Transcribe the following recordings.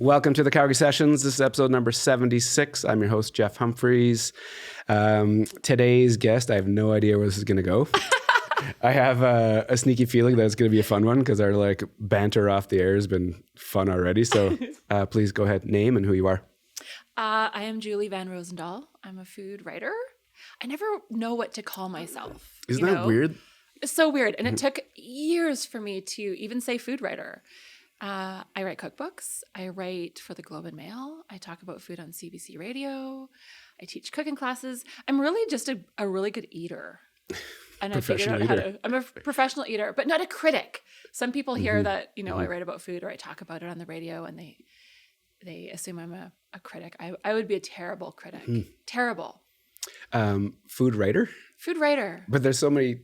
Welcome to the Calgary Sessions. This is episode number 76. I'm your host, Jeff Humphreys. Today's guest, I have no idea where this is going to go. I have a sneaky feeling that it's going to be a fun one because our banter off the air has been fun already. So please go ahead, name and who you are. I am Julie Van Rosendaal. I'm a food writer. I never know what to call myself. Isn't that weird? It's so weird. And it took years for me to even say food writer. I write cookbooks. I write for the Globe and Mail. I talk about food on CBC Radio. I teach cooking classes. I'm really just a really good eater. And I figured out how to, I'm a professional eater, but not a critic. Some people hear that, I write about food or I talk about it on the radio and they assume I'm a critic. I would be a terrible critic. Terrible. Food writer? Food writer. But there's so many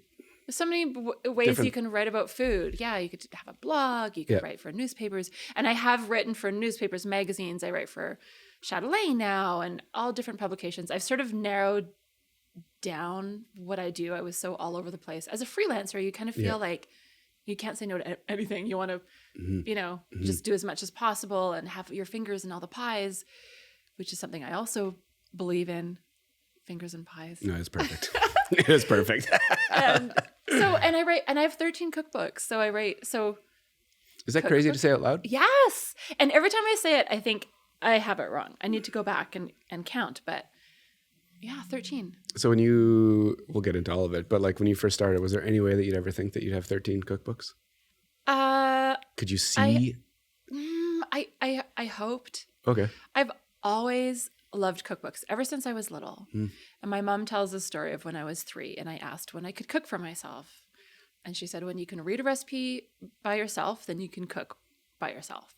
ways you can write about food. Yeah, you could have a blog. You could write for newspapers. And I have written for newspapers, magazines. I write for Chatelaine now and all different publications. I've sort of narrowed down what I do. I was so all over the place. As a freelancer, you kind of feel like you can't say no to anything. You want to, just do as much as possible and have your fingers in all the pies, which is something I also believe in. Fingers and pies. No, it's perfect. It is perfect. and I write, and I have 13 cookbooks. So I write. So is that crazy to say out loud? Yes. And every time I say it, I think I have it wrong. I need to go back and count. But yeah, 13. So we'll get into all of it, but when you first started, was there any way that you'd ever think that you'd have 13 cookbooks? Could you see? I hoped. Okay. I've always loved cookbooks ever since I was little. And my mom tells the story of when I was 3 and I asked when I could cook for myself. And she said, when you can read a recipe by yourself, then you can cook by yourself.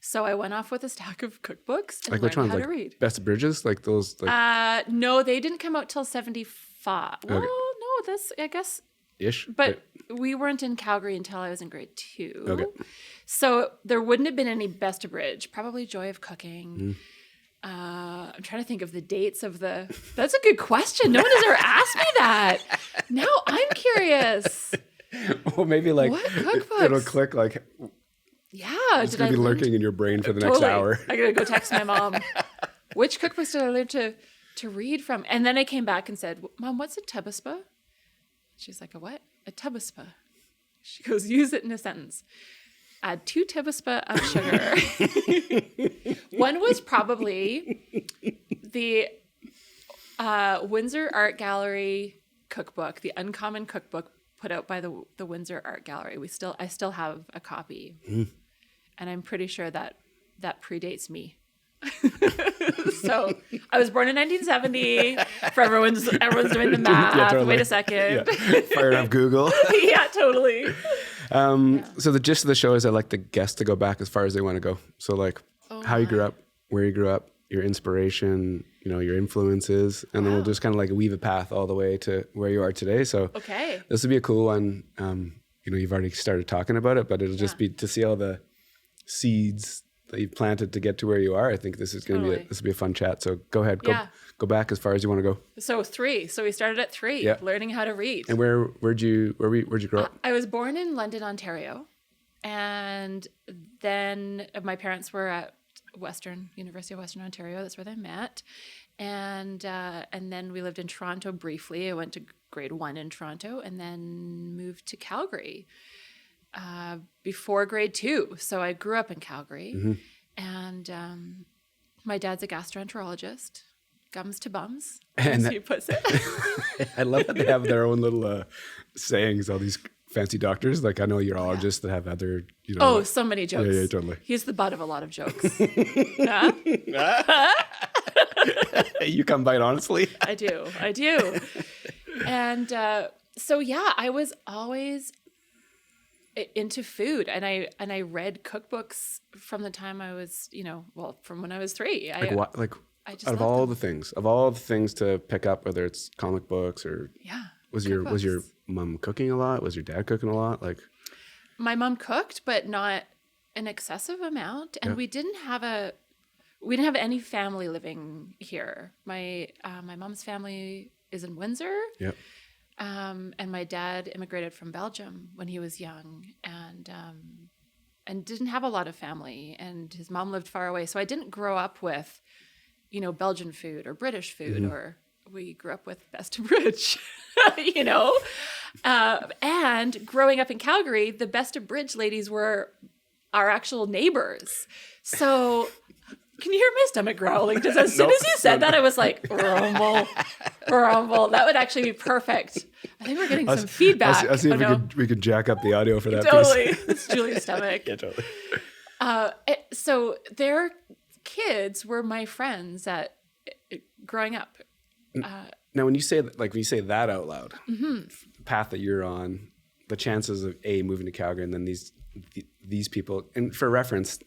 So I went off with a stack of cookbooks and learned how to read. Best of Bridges? Those? No, they didn't come out till 75. Okay. Well, no, this, I guess. Ish. But we weren't in Calgary until I was in grade 2. Okay. So there wouldn't have been any Best of Bridge. Probably Joy of Cooking. I'm trying to think of the dates of that's a good question. No one has ever asked me that. Now I'm curious. Well, maybe what cookbooks? It'll click yeah. It's going to be lurking in your brain for the next hour. I got to go text my mom. Which cookbooks did I learn to read from? And then I came back and said, Mom, what's a tubaspa? She's like, a what? A tubaspa. She goes, use it in a sentence. Add 2 tablespoons of sugar. One was probably the Windsor Art Gallery cookbook, the Uncommon Cookbook put out by the Windsor Art Gallery. I still have a copy, and I'm pretty sure that predates me. So I was born in 1970. For everyone's doing the math. Yeah, totally. Wait a second. Yeah. Fired up Google. Yeah, totally. So the gist of the show is I like the guests to go back as far as they want to go. So how you grew up, where you grew up, your inspiration, your influences, and then we'll just kind of weave a path all the way to where you are today. So this would be a cool one. You've already started talking about it, but it'll just be to see all the seeds that you've planted to get to where you are. I think this is going to be a fun chat. So go ahead, go back as far as you want to go. So 3. So we started at 3, learning how to read. And where'd you grow up? I was born in London, Ontario, and then my parents were at University of Western Ontario. That's where they met, and then we lived in Toronto briefly. I went to grade 1 in Toronto, and then moved to Calgary before grade 2. So I grew up in Calgary, and my dad's a gastroenterologist. Gums to bums, as he puts it. I love that they have their own little sayings, all these fancy doctors. I know urologists that have other, so many jokes. Yeah, totally. He's the butt of a lot of jokes. You come by it honestly. I do. And I was always into food, and I read cookbooks from the time I was, from when I was 3. Out of all the things to pick up, whether it's comic books or was your mom cooking a lot? Was your dad cooking a lot? My mom cooked, but not an excessive amount, and we didn't have any family living here. My mom's family is in Windsor. Yep. And my dad immigrated from Belgium when he was young, and didn't have a lot of family, and his mom lived far away. So I didn't grow up with, Belgian food or British food, or we grew up with Best of Bridge, and growing up in Calgary, the Best of Bridge ladies were our actual neighbors. So can you hear my stomach growling? Just as soon as you said that, I was like, rumble. That would actually be perfect. I think we're getting some feedback. I'll see if we could jack up the audio for that totally. piece. It's Julie's stomach. Yeah, totally. So their kids were my friends growing up. Now, when you say that out loud, the path that you're on, the chances of moving to Calgary, and then these people, and for reference,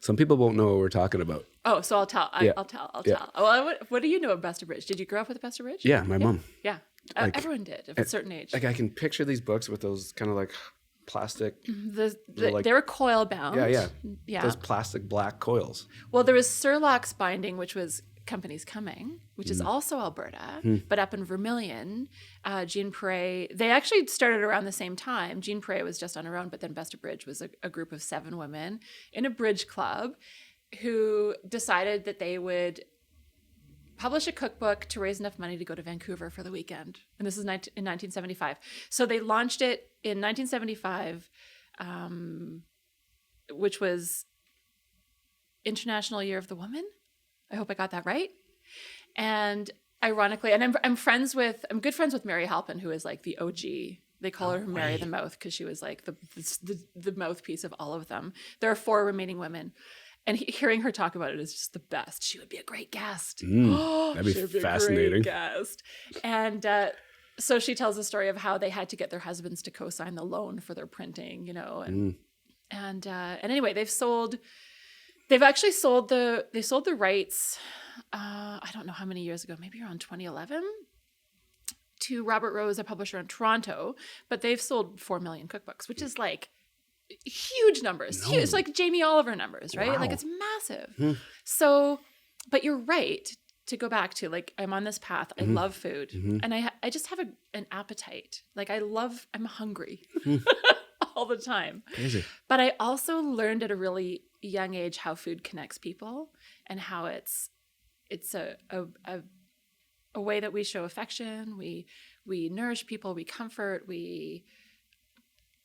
some people won't know what we're talking about. Oh, so I'll tell. I'll tell. Oh, what do you know of Best of Bridge? Did you grow up with Best of Bridge? Yeah, my mom. Yeah, everyone did at a certain age. Like I can picture these books with those kind of like plastic. They were coil bound. Yeah. Those plastic black coils. Well, there was Surlock's binding, which was Company's Coming, which is also Alberta, but up in Vermilion. Jean Prey, they actually started around the same time. Jean Prey was just on her own, but then Best of Bridge was a group of 7 women in a bridge club who decided that they would publish a cookbook to raise enough money to go to Vancouver for the weekend. And this is in 1975. So they launched it in 1975, which was International Year of the Woman. I hope I got that right. And ironically, and I'm good friends with Mary Halpin, who is like the OG. They call her Mary the Mouth because she was like the mouthpiece of all of them. There are 4 remaining women. And hearing her talk about it is just the best. She would be a great guest. That'd be fascinating. A great guest. And so she tells the story of how they had to get their husbands to co-sign the loan for their printing, And anyway, they've actually sold the rights. I don't know how many years ago, maybe around 2011, to Robert Rose, a publisher in Toronto. But they've sold 4 million cookbooks, which is like huge numbers. Huge. It's like Jamie Oliver numbers, right? Wow. Like it's massive. So, but you're right to go back to, like, I'm on this path. I love food, and I just have an appetite. Like I'm hungry all the time. Crazy. But I also learned at a really young age how food connects people, and how it's a way that we show affection. We nourish people. We comfort. We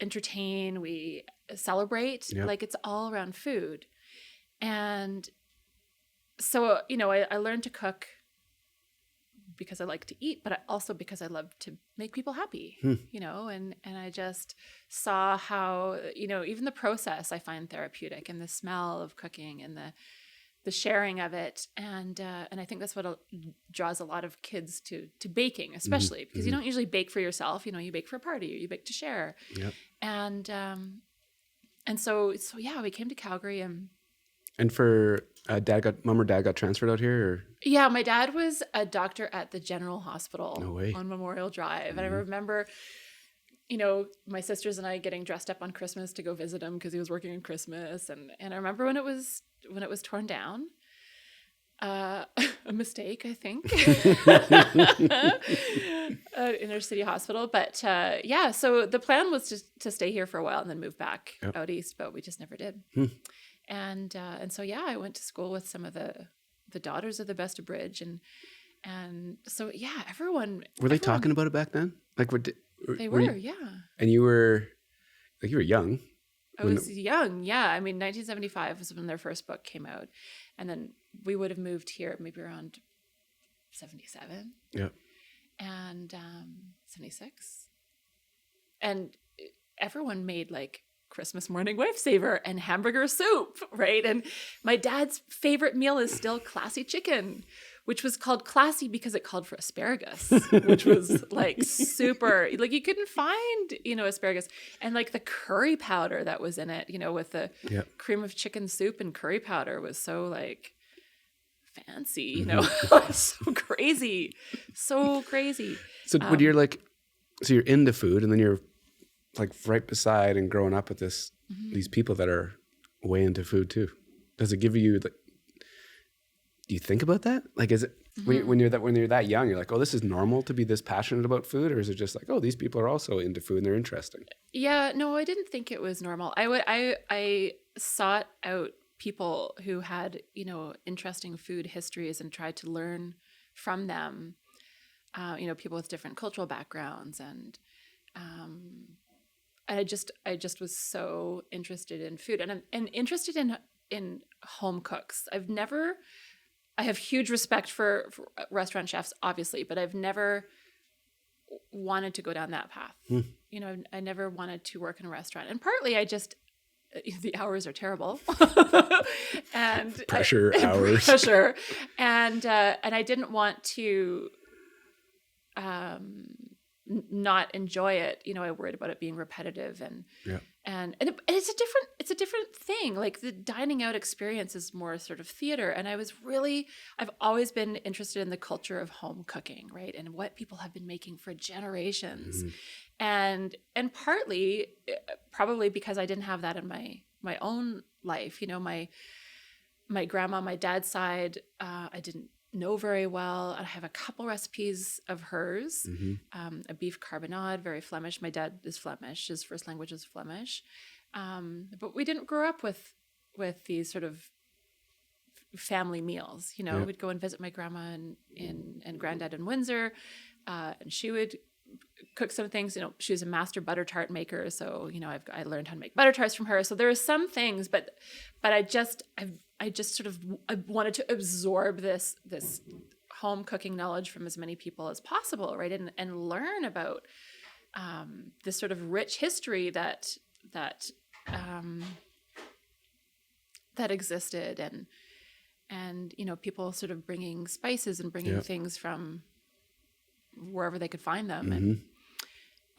entertain. We celebrate. Yep. Like it's all around food. And so, I learned to cook because I like to eat, but also because I love to make people happy, and I just saw how, even the process I find therapeutic, and the smell of cooking, and the sharing of it. And I think that's what draws a lot of kids to baking, especially because you don't usually bake for yourself. You bake for a party, or you bake to share. Yep. And so yeah, we came to Calgary, and for mom or dad got transferred out here, or? Yeah, my dad was a doctor at the General Hospital on Memorial Drive. And I remember, my sisters and I getting dressed up on Christmas to go visit him because he was working on Christmas. And I remember when it was torn down, a mistake, I think, inner city hospital. But so the plan was just to stay here for a while and then move back out east, but we just never did. And so I went to school with some of the daughters of the Best of Bridge, and so everyone. Were they talking about it back then? Like, they were, yeah. And you were young. I was young, yeah. I mean, 1975 was when their first book came out, and then we would have moved here maybe around 77. Yeah. And 76, and everyone made like Christmas morning lifesaver and hamburger soup, right? And my dad's favorite meal is still classy chicken, which was called classy because it called for asparagus, which was like super, like you couldn't find, asparagus, and like the curry powder that was in it, with the cream of chicken soup and curry powder was so like fancy, so crazy. So when you're like, so you're into food, and then you're like right beside and growing up with these people that are way into food too. Does it give you like, do you think about that? Like, is it When you're that young, you're like, oh, this is normal to be this passionate about food, or is it just like, oh, these people are also into food and they're interesting? Yeah, no, I didn't think it was normal. I sought out people who had, interesting food histories and tried to learn from them. People with different cultural backgrounds, and I just was so interested in food, and I'm interested in home cooks. I have huge respect for restaurant chefs, obviously, but I've never wanted to go down that path. I never wanted to work in a restaurant, and partly the hours are terrible, and pressure, and I didn't want to not enjoy it. I worried about it being repetitive, and it's a different thing. Like the dining out experience is more sort of theater, and I've always been interested in the culture of home cooking, right, and what people have been making for generations. And partly probably because I didn't have that in my own life. My grandma, my dad's side, I didn't know very well. I have a couple recipes of hers. A beef carbonade, very Flemish. My dad is Flemish. His first language is Flemish. But we didn't grow up with these sort of family meals. We'd go and visit my grandma and granddad in Windsor, and she would cook some things. She was a master butter tart maker, so I learned how to make butter tarts from her. So there are some things, but I wanted to absorb this home cooking knowledge from as many people as possible, right, and learn about this sort of rich history that existed, and people sort of bringing spices and bringing things from wherever they could find them.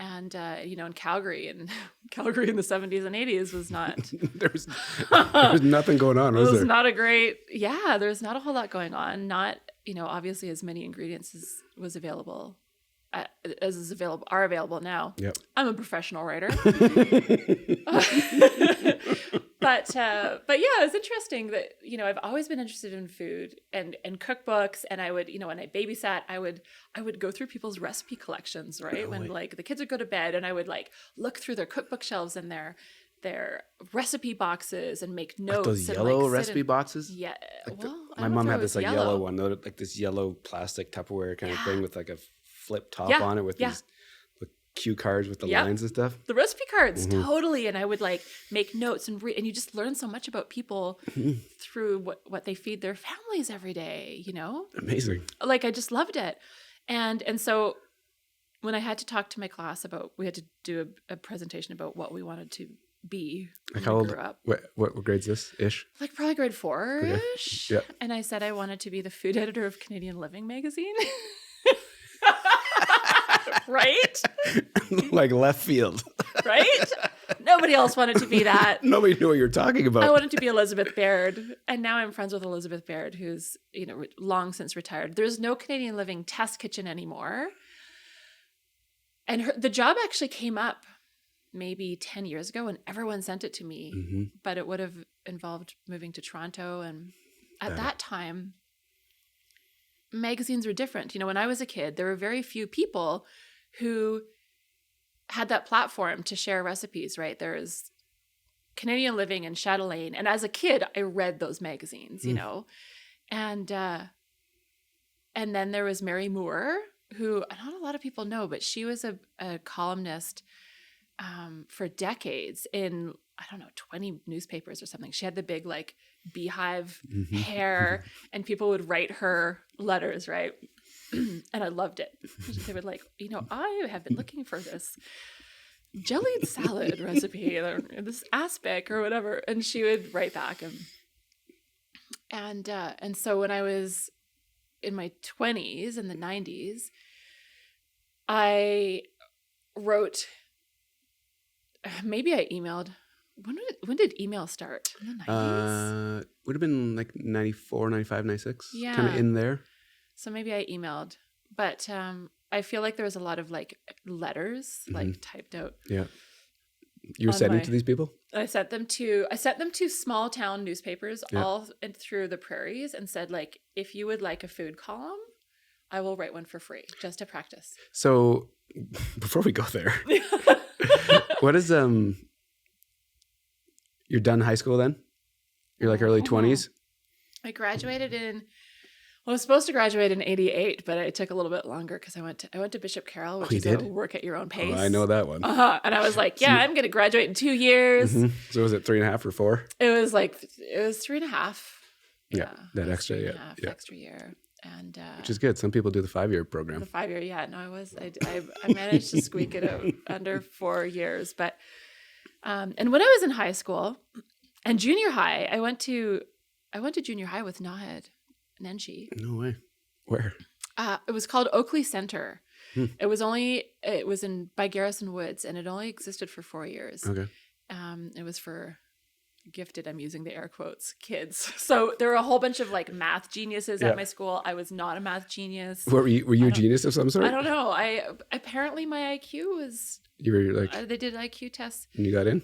And in Calgary in the 70s and 80s was not there was nothing going on, was there? It was not a great, there's not a whole lot going on. Not, obviously as many ingredients as was available are available now. Yep. I'm a professional writer. But yeah, it's interesting that, I've always been interested in food and cookbooks, and I would, when I babysat, I would go through people's recipe collections, right? When like the kids would go to bed, and I would like look through their cookbook shelves and their recipe boxes and make notes. Like those and yellow recipe boxes? Yeah. My mom had this like yellow one, like this yellow plastic Tupperware kind of thing with like a flip top on it with these cue cards with the lines and stuff. The recipe cards, totally. And I would like make notes and read, and you just learn so much about people through what they feed their families every day, Amazing. Like I just loved it. And so when I had to talk to my class we had to do a presentation about what we wanted to be when how we old? grew up. What grade's this ish? Like probably grade 4-ish. Yeah. And I said I wanted to be the food editor of Canadian Living magazine. Right? Like left field. Right? Nobody else wanted to be that. Nobody knew what you were talking about. I wanted to be Elizabeth Baird. And now I'm friends with Elizabeth Baird, who's, long since retired. There's no Canadian Living test kitchen anymore. And the job actually came up maybe 10 years ago, and everyone sent it to me. But it would have involved moving to Toronto. And at that time, magazines were different. When I was a kid, there were very few people who had that platform to share recipes, right? There's Canadian Living and Chatelaine. And as a kid, I read those magazines, and then there was Mary Moore, who not a lot of people know, but she was a columnist for decades in, 20 newspapers or something. She had the big like beehive hair, and people would write her letters, right? And I loved it. They would like, I have been looking for this jellied salad recipe, or this aspic or whatever, and she would write back, and so when I was in my 20s in the 90s, I wrote. Maybe I emailed. When did email start? In the 90s? Would have been like 94, 95, 96. Yeah. Kind of in there. So maybe I emailed. But I feel like there was a lot of like letters like typed out. Yeah. You were sending to these people? I sent them to small town newspapers all through the prairies, and said like, if you would like a food column, I will write one for free just to practice. So before we go there, what is, you're done high school then? You're like early 20s? I graduated I was supposed to graduate in 88, but it took a little bit longer because I went to Bishop Carroll, which is a work at your own pace. Oh, I know that one. And I was like, yeah, I'm going to graduate in 2 years. Mm-hmm. So was it 3.5 or 4? It was 3.5. Yeah, that extra, extra year. And which is good. Some people do the 5-year program. The 5-year, yeah. No, I managed to squeak it out under 4 years. But and when I was in high school and junior high, I went to junior high with Nahid Nenshi. No way. Where? It was called Oakley Center. It was by Garrison Woods, and it only existed for 4 years. Okay. It was for gifted, I'm using the air quotes, kids. So there were a whole bunch of like math geniuses at my school. I was not a math genius. Were you a genius of some sort? I don't know. Apparently my IQ was. You were like. They did IQ tests. And you got in.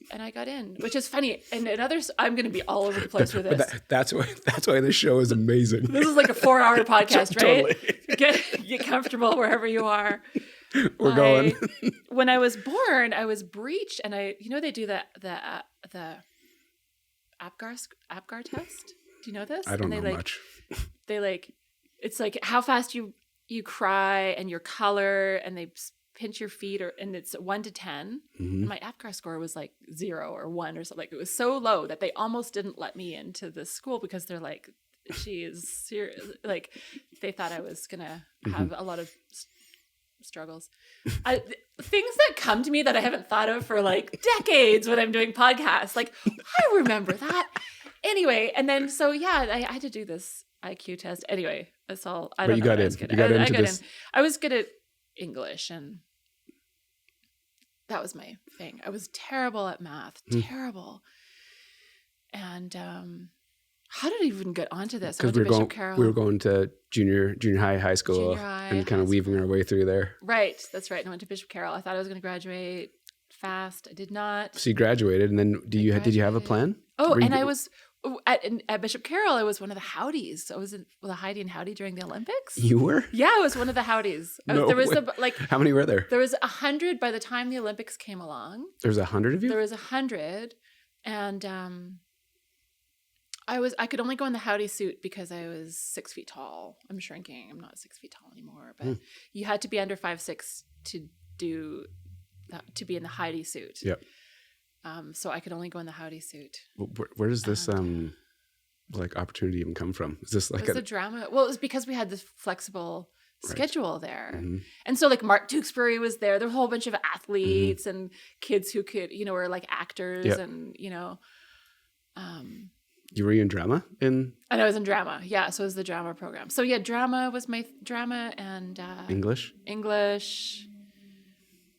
And I got in, which is funny. And I'm going to be all over the place with this. That's why this show is amazing. This is like a 4-hour podcast, right? Totally. Get comfortable wherever you are. We're going. When I was born, I was breached, and they do the APGAR test. Do you know this? I don't know much. They it's like how fast you cry and your color, and they pinch your feet, and it's 1 to 10. Mm-hmm. My APGAR score was like 0 or 1 or something. Like, it was so low that they almost didn't let me into the school because they're like, she is serious. Like, they thought I was gonna have a lot of struggles. Things that come to me that I haven't thought of for like decades when I'm doing podcasts. Like, I remember that. Anyway, and then so I had to do this IQ test. Anyway, that's all. I don't know. But you got in. I was good at English, and that was my thing. I was terrible at math. Terrible. And how did I even get onto this? Because we were going to junior high, high school, and kind of weaving our way through there. Right, that's right. And I went to Bishop Carroll. I thought I was going to graduate fast. I did not. So you graduated, and then did you have a plan? Oh, and I was at Bishop Carroll. I was one of the Howdies. I was with a Heidi and Howdy during the Olympics. You were? Yeah, I was one of the Howdies. How many were there? There was 100 by the time the Olympics came along. There was 100 of you? There was 100, and I could only go in the Howdy suit because I was 6 feet tall. I'm shrinking. I'm not 6 feet tall anymore. But you had to be under 5'6" to be in the Heidi suit. Yep. So I could only go in the Howdy suit. Where does this like opportunity even come from? Is this like a drama? Well, it was because we had this flexible schedule there. Mm-hmm. And so like Mark Tewksbury was there. There were a whole bunch of athletes and kids who could, were like actors and, You were in drama? And I was in drama. Yeah. So it was the drama program. So yeah, drama was my drama, and English.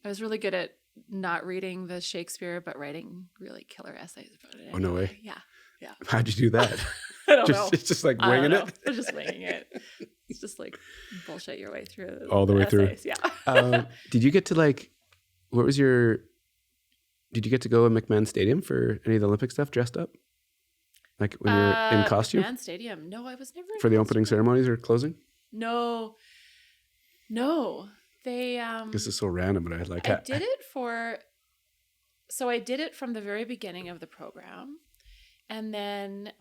I was really good at not reading the Shakespeare, but writing really killer essays about it. Oh, no way. Yeah. How'd you do that? I don't know. It's just like winging it? It's just winging it. It's just like bullshit your way through. All the way essays. through. Yeah. Did you get to did you get to go to McMahon Stadium for any of the Olympic stuff dressed up? Like when you're in costume? McMahon Stadium. No, I was never in for the opening ceremonies or closing? No. They this is so random, but I did it I did it from the very beginning of the program, and then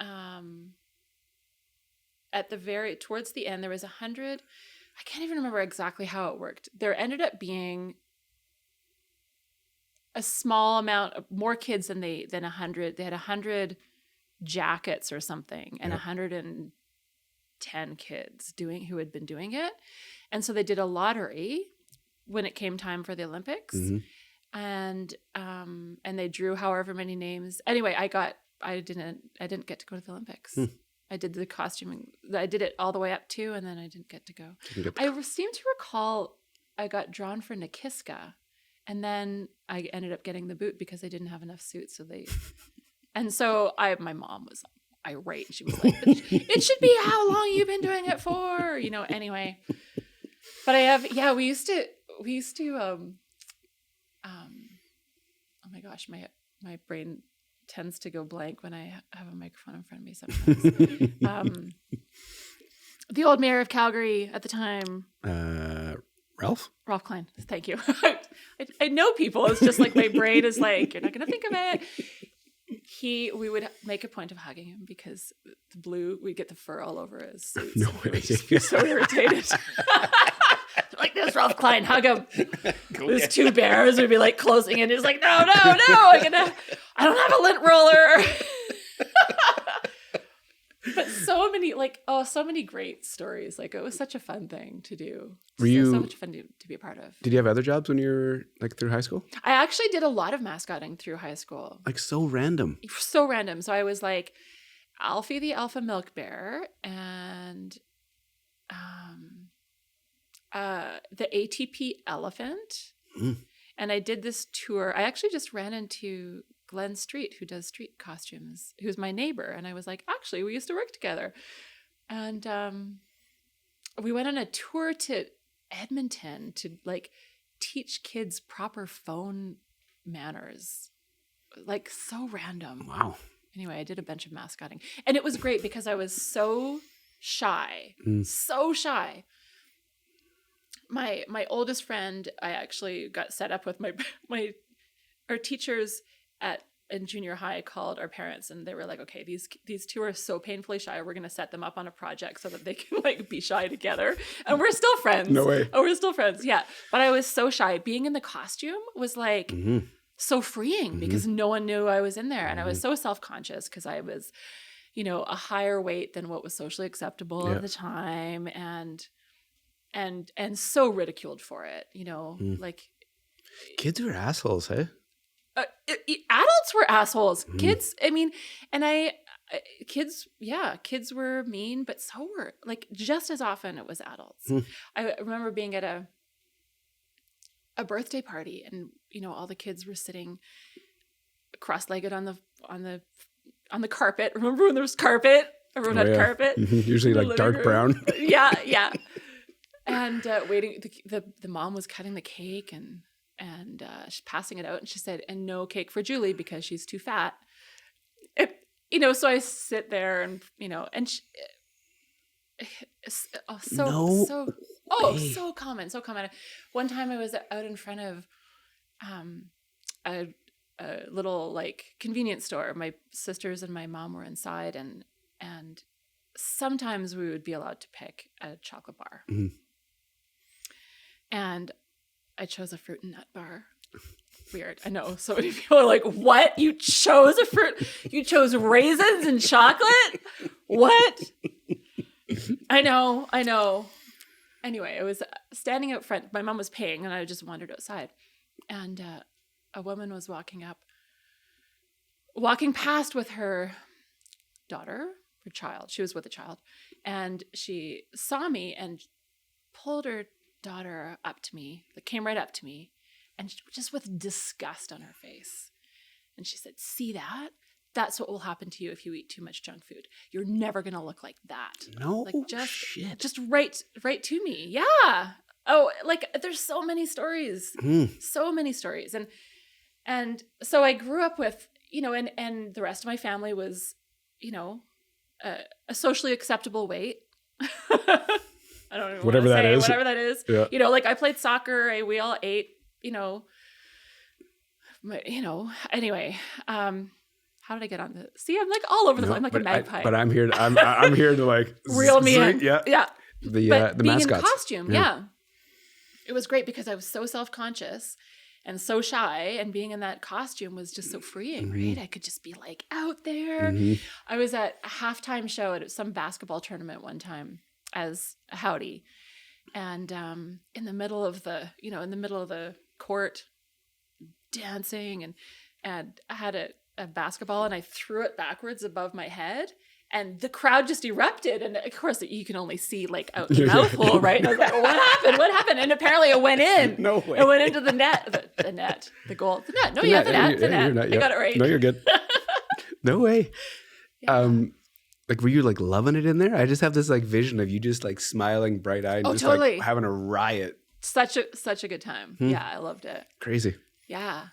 towards the end there was 100. I can't even remember exactly how it worked. There ended up being a small amount of more kids than 100. They had 100 jackets or something, and 110 kids who had been doing it. And so they did a lottery when it came time for the Olympics, and they drew however many names. Anyway, I didn't get to go to the Olympics. I did the costuming. I did it all the way up to, and then I didn't get to go. I seem to recall I got drawn for Nikiska, and then I ended up getting the boot because I didn't have enough suits. So and so my mom was irate. She was like, "It should be how long you've been doing it for," Anyway, but we used to. Oh my gosh, my brain tends to go blank when I have a microphone in front of me sometimes. The old mayor of Calgary at the time. Ralph Klein. Thank you. I know people. It's just like my brain is like, you're not going to think of it. We would make a point of hugging him because the blue, we'd get the fur all over his suit. No way. Just be so irritated. Like this, Ralph Klein, hug him. Those two bears would be like closing in. He's like, no, I don't have a lint roller. But so many great stories. Like it was such a fun thing to do. So much fun to be a part of. Did you have other jobs when you were like through high school? I actually did a lot of mascotting through high school. Like so random. So random. So I was like Alfie the alpha milk bear and the ATP elephant. And I did this tour. I actually just ran into Glenn Street, who does street costumes, who's my neighbor. And I was like, actually, we used to work together. And we went on a tour to Edmonton to like teach kids proper phone manners. Like so random. Wow. Anyway, I did a bunch of mascotting. And it was great because I was so shy. So shy. My oldest friend, I actually got set up with our teachers in junior high called our parents, and they were like, okay, these two are so painfully shy. We're going to set them up on a project so that they can like be shy together. And we're still friends. No way. Oh, we're still friends. Yeah. But I was so shy. Being in the costume was like so freeing because no one knew I was in there. And I was so self-conscious because I was, a higher weight than what was socially acceptable at the time. And so ridiculed for it, like kids were assholes, hey? Adults were assholes. Kids, kids were mean, but so were like just as often it was adults. I remember being at a birthday party and, all the kids were sitting cross-legged on the carpet. Remember when there was carpet? Everyone had carpet. Usually like dark brown. Yeah. And waiting, the mom was cutting the cake and she's passing it out, and she said, "And no cake for Julie because she's too fat." So I sit there and so common. One time I was out in front of a little like convenience store. My sisters and my mom were inside, and sometimes we would be allowed to pick a chocolate bar. And I chose a fruit and nut bar. Weird. I know. So many people are like, what? You chose a fruit? You chose raisins and chocolate? What? I know. Anyway, I was standing out front. My mom was paying and I just wandered outside. And a woman was walking past with her daughter, her child. She was with a child. And she saw me and pulled her daughter up to me, came right up to me, and just with disgust on her face. And she said, "See that? That's what will happen to you if you eat too much junk food. You're never going to look like that." No, like shit. Just right to me. Yeah. Oh, like there's so many stories. So many stories. And so I grew up with, and the rest of my family was, a socially acceptable weight. I don't know whatever that is. Yeah. Like I played soccer. We all ate, anyway, how did I get on this? See, I'm like all over the place. I'm like a magpie. But I'm here. I'm here to like reel me in. Yeah. The being mascots. in costume. Yeah. It was great because I was so self-conscious and so shy, and being in that costume was just so freeing, right? I could just be like out there. I was at a halftime show at some basketball tournament one time as a howdy, and in the middle of the court dancing, and I had a basketball and I threw it backwards above my head, and the crowd just erupted, and of course you can only see like out the mouth hole, right? And I was like, what happened? And apparently it went in. No way. It went into the net, the net, the goal, the net. No, the net. I got it right. No, you're good. No way. Yeah. Like, were you like loving it in there? I just have this like vision of you just like smiling, bright eyed, and just totally. like having a riot. Such a good time. Yeah, I loved it. Crazy. Yeah.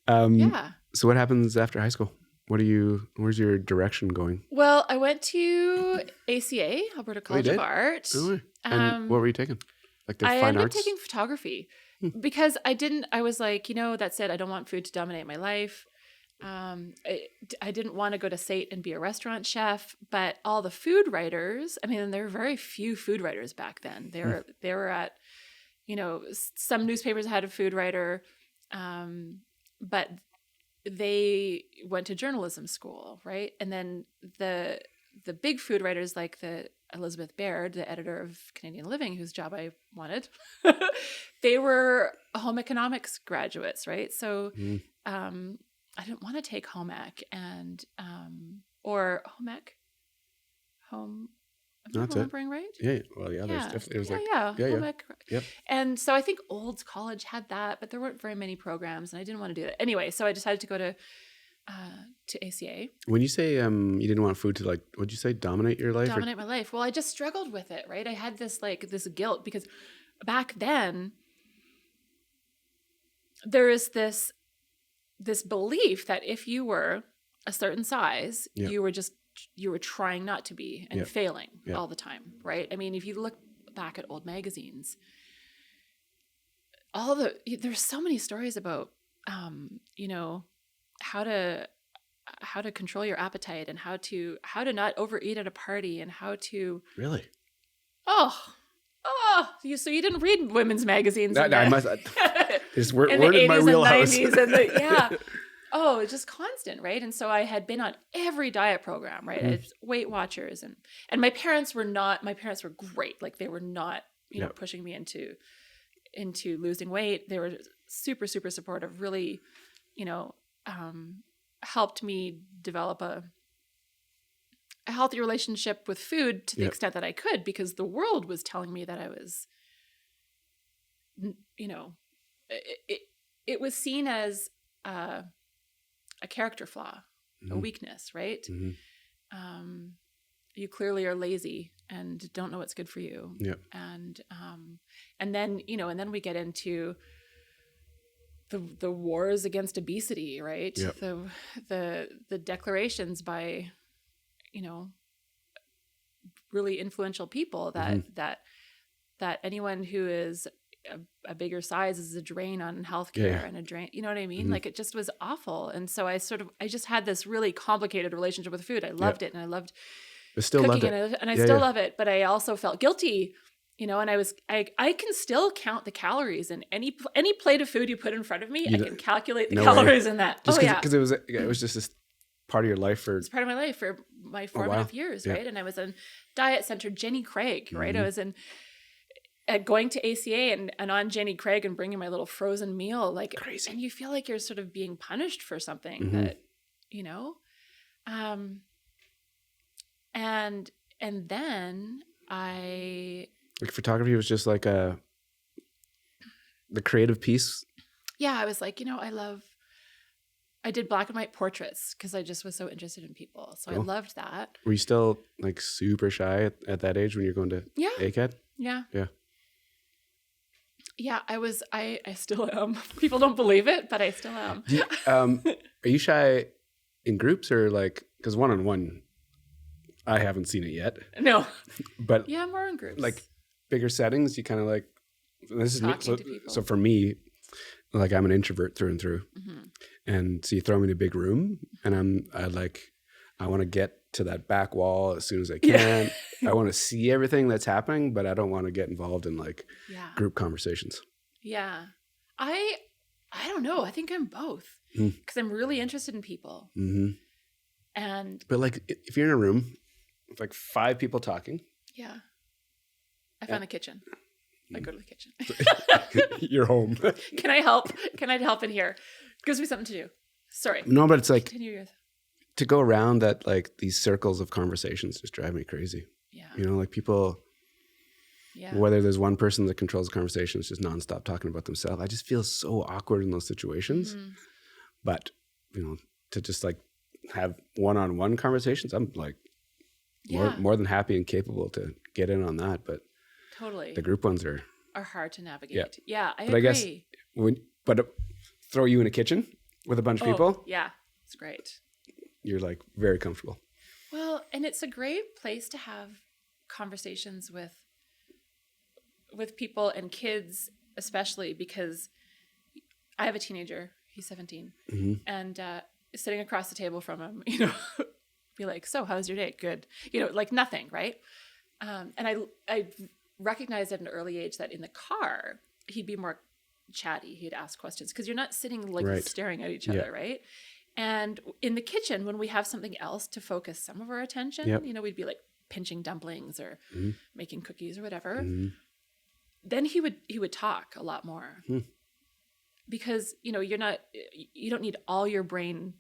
So what happens after high school? Where's your direction going? Well, I went to ACA, Alberta College of Art. Oh, and what were you taking? Like the I fine ended up arts? taking photography because I was like, that's it. I don't want food to dominate my life. I didn't want to go to SAIT and be a restaurant chef, but all the food writers, I mean, there were very few food writers back then. They were at, some newspapers had a food writer, but they went to journalism school, right? And then the big food writers like the Elizabeth Baird, the editor of Canadian Living, whose job I wanted, they were home economics graduates, right? So I didn't want to take home ec and or home ec, home. Am I remembering right? Yeah. Well, yeah. There's definitely, it was home ec. Yep. And so I think Olds College had that, but there weren't very many programs, and I didn't want to do that anyway. So I decided to go to ACA. When you say you didn't want food to what'd you say, dominate your life? Dominate my life. Well, I just struggled with it, right? I had this guilt because back then there is this belief that if you were a certain size, you were trying not to be and failing all the time, right? I mean, if you look back at old magazines, there's so many stories about, how to control your appetite and how to not overeat at a party and how to really. So you didn't read women's magazines? I must. We're in the in my wheelhouse. And 90s and it's just constant, right? And so I had been on every diet program, right? I had Weight Watchers and my parents were great. Like they were not, pushing me into losing weight. They were super, super supportive, really, helped me develop a healthy relationship with food to the extent that I could, because the world was telling me that I was, it was seen as a character flaw, a weakness, right? You clearly are lazy and don't know what's good for you. And then we get into the wars against obesity, right? The declarations by, really influential people that anyone who is a bigger size is a drain on healthcare and a drain, you know what I mean? Like it just was awful. And so I just had this really complicated relationship with food. I loved it, and I loved cooking, and I still love it, but I also felt guilty, and I can still count the calories in any plate of food you put in front of me. I can calculate the calories in that. Because it was just this part of your life it's part of my life for my formative years, right? And I was in Diet Center Jenny Craig, right? I was going to ACA and on Jenny Craig and bringing my little frozen meal, like crazy. And you feel like you're sort of being punished for something that, and then like photography was just like the creative piece. Yeah, I was like, I did black and white portraits because I just was so interested in people. So cool. I loved that. Were you still like super shy at that age when you're going to ACAD? Yeah. Yeah. Yeah, I was. I still am. People don't believe it, but I still am. Are you shy in groups or because one-on-one? I haven't seen it yet. No. But yeah, more in groups. Like bigger settings, you kind of this is me. So for me, I'm an introvert through and through. And so you throw me in a big room and I want to get to that back wall as soon as I can. I want to see everything that's happening, but I don't want to get involved in group conversations. Yeah. I don't know. I think I'm both because I'm really interested in people. But if you're in a room with 5 people talking. Yeah. I found the kitchen. I go to the kitchen. You're home. Can I help? Can I help in here? Gives me something to do. Sorry. No, but it's continue. To go around that, these circles of conversations just drive me crazy. Yeah. People, whether there's one person that controls the conversation, it's just nonstop talking about themselves. I just feel so awkward in those situations. But, to just have one-on-one conversations, I'm more than happy and capable to get in on that. But totally, the group ones are hard to navigate. Yeah, I agree. I guess throw you in a kitchen with a bunch of people. Yeah, it's great. you're like very comfortable. Well, and it's a great place to have conversations with people and kids, especially because I have a teenager. He's 17, and sitting across the table from him, be like, "So, how's your day? Good." Like nothing, right? And I recognized at an early age that in the car he'd be more chatty. He'd ask questions because you're not sitting like staring at each other, right? And in the kitchen, when we have something else to focus some of our attention, we'd be like pinching dumplings or making cookies or whatever. Then he would talk a lot more because you don't need all your brain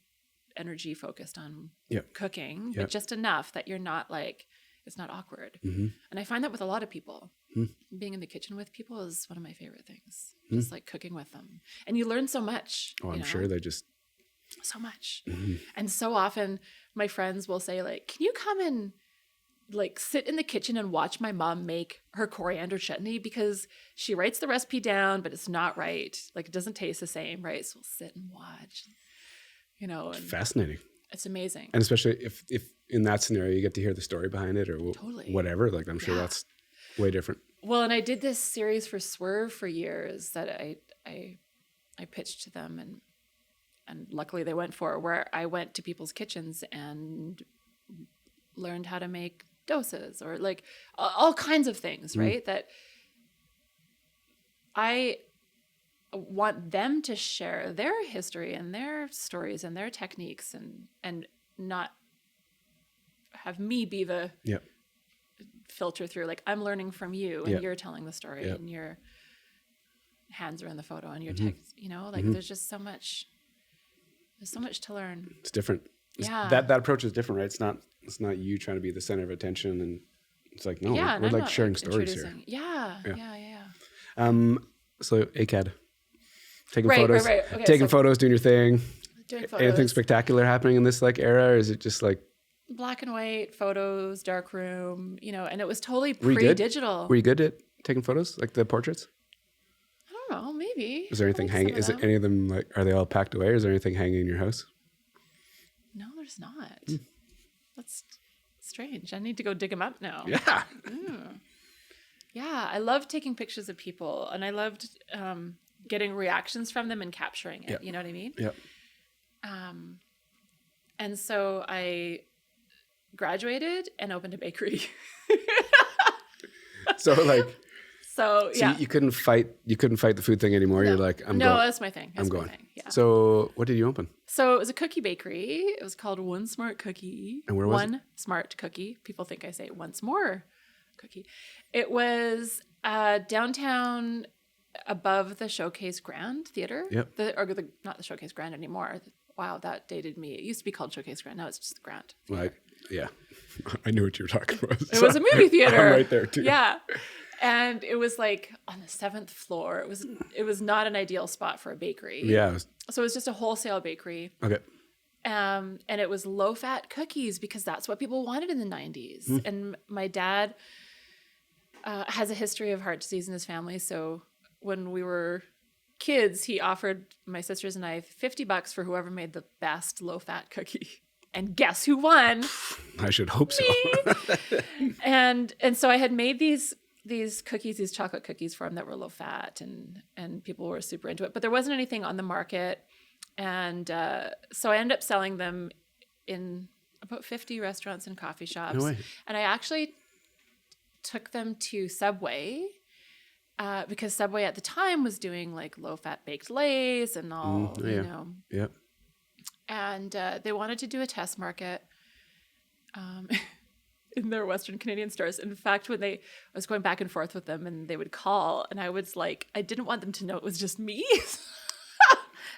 energy focused on cooking, but just enough that you're not like it's not awkward. And I find that with a lot of people. Being in the kitchen with people is one of my favorite things. Just like cooking with them, and you learn so much. Oh, I'm sure they just. So much. And so often my friends will say like, can you come and like sit in the kitchen and watch my mom make her coriander chutney because she writes the recipe down, but it's not right. Like it doesn't taste the same, right? So we'll sit and watch, and fascinating. It's amazing. And especially if in that scenario, you get to hear the story behind it or whatever, like I'm sure that's way different. Well, and I did this series for Swerve for years that I pitched to them and luckily they went for, where I went to people's kitchens and learned how to make dosas or like all kinds of things, right? That I want them to share their history and their stories and their techniques and not have me be the filter through. Like I'm learning from you and you're telling the story and your hands are in the photo and your text, there's just so much. There's so much to learn. It's different. That approach is different, right? It's not you trying to be the center of attention, and it's like we're like sharing stories here. Yeah. So ACAD, taking photos, okay, photos, doing your thing. Doing photos. Anything spectacular happening in this like era, or is it just like black and white photos, dark room, and it was totally pre-digital. Were you good at taking photos, like the portraits? Oh, maybe. Is there anything hanging? Is it any of them like? Are they all packed away? Or is there anything hanging in your house? No, there's not. That's strange. I need to go dig them up now. Yeah. Yeah, I loved taking pictures of people, and I loved getting reactions from them and capturing it. You know what I mean? Yep. And so I graduated and opened a bakery. So like. So you couldn't fight the food thing anymore. No. You're like, I'm going. No, that's my thing. I'm going. Yeah. So what did you open? So it was a cookie bakery. It was called One Smart Cookie. And where was it? One Smart Cookie. People think I say once more cookie. It was downtown above the Showcase Grand Theater. Yep. Not the Showcase Grand anymore. Wow, that dated me. It used to be called Showcase Grand. Now it's just the Grand Theater. Like, yeah. I knew what you were talking about. It was a movie theater. I'm right there too. Yeah. And it was like on the 7th floor. It was not an ideal spot for a bakery. Yeah. So it was just a wholesale bakery. Okay. And it was low-fat cookies because that's what people wanted in the 90s. And my dad has a history of heart disease in his family. So when we were kids, he offered my sisters and I $50 for whoever made the best low-fat cookie. And guess who won? I should hope so. And so I had made these cookies, these chocolate cookies for him that were low fat, and people were super into it. But there wasn't anything on the market. And so I ended up selling them in about 50 restaurants and coffee shops. No way. And I actually took them to Subway because Subway at the time was doing like low fat baked lays and all, Yep. And they wanted to do a test market. In their Western Canadian stores. In fact, I was going back and forth with them and they would call and I was like, I didn't want them to know it was just me.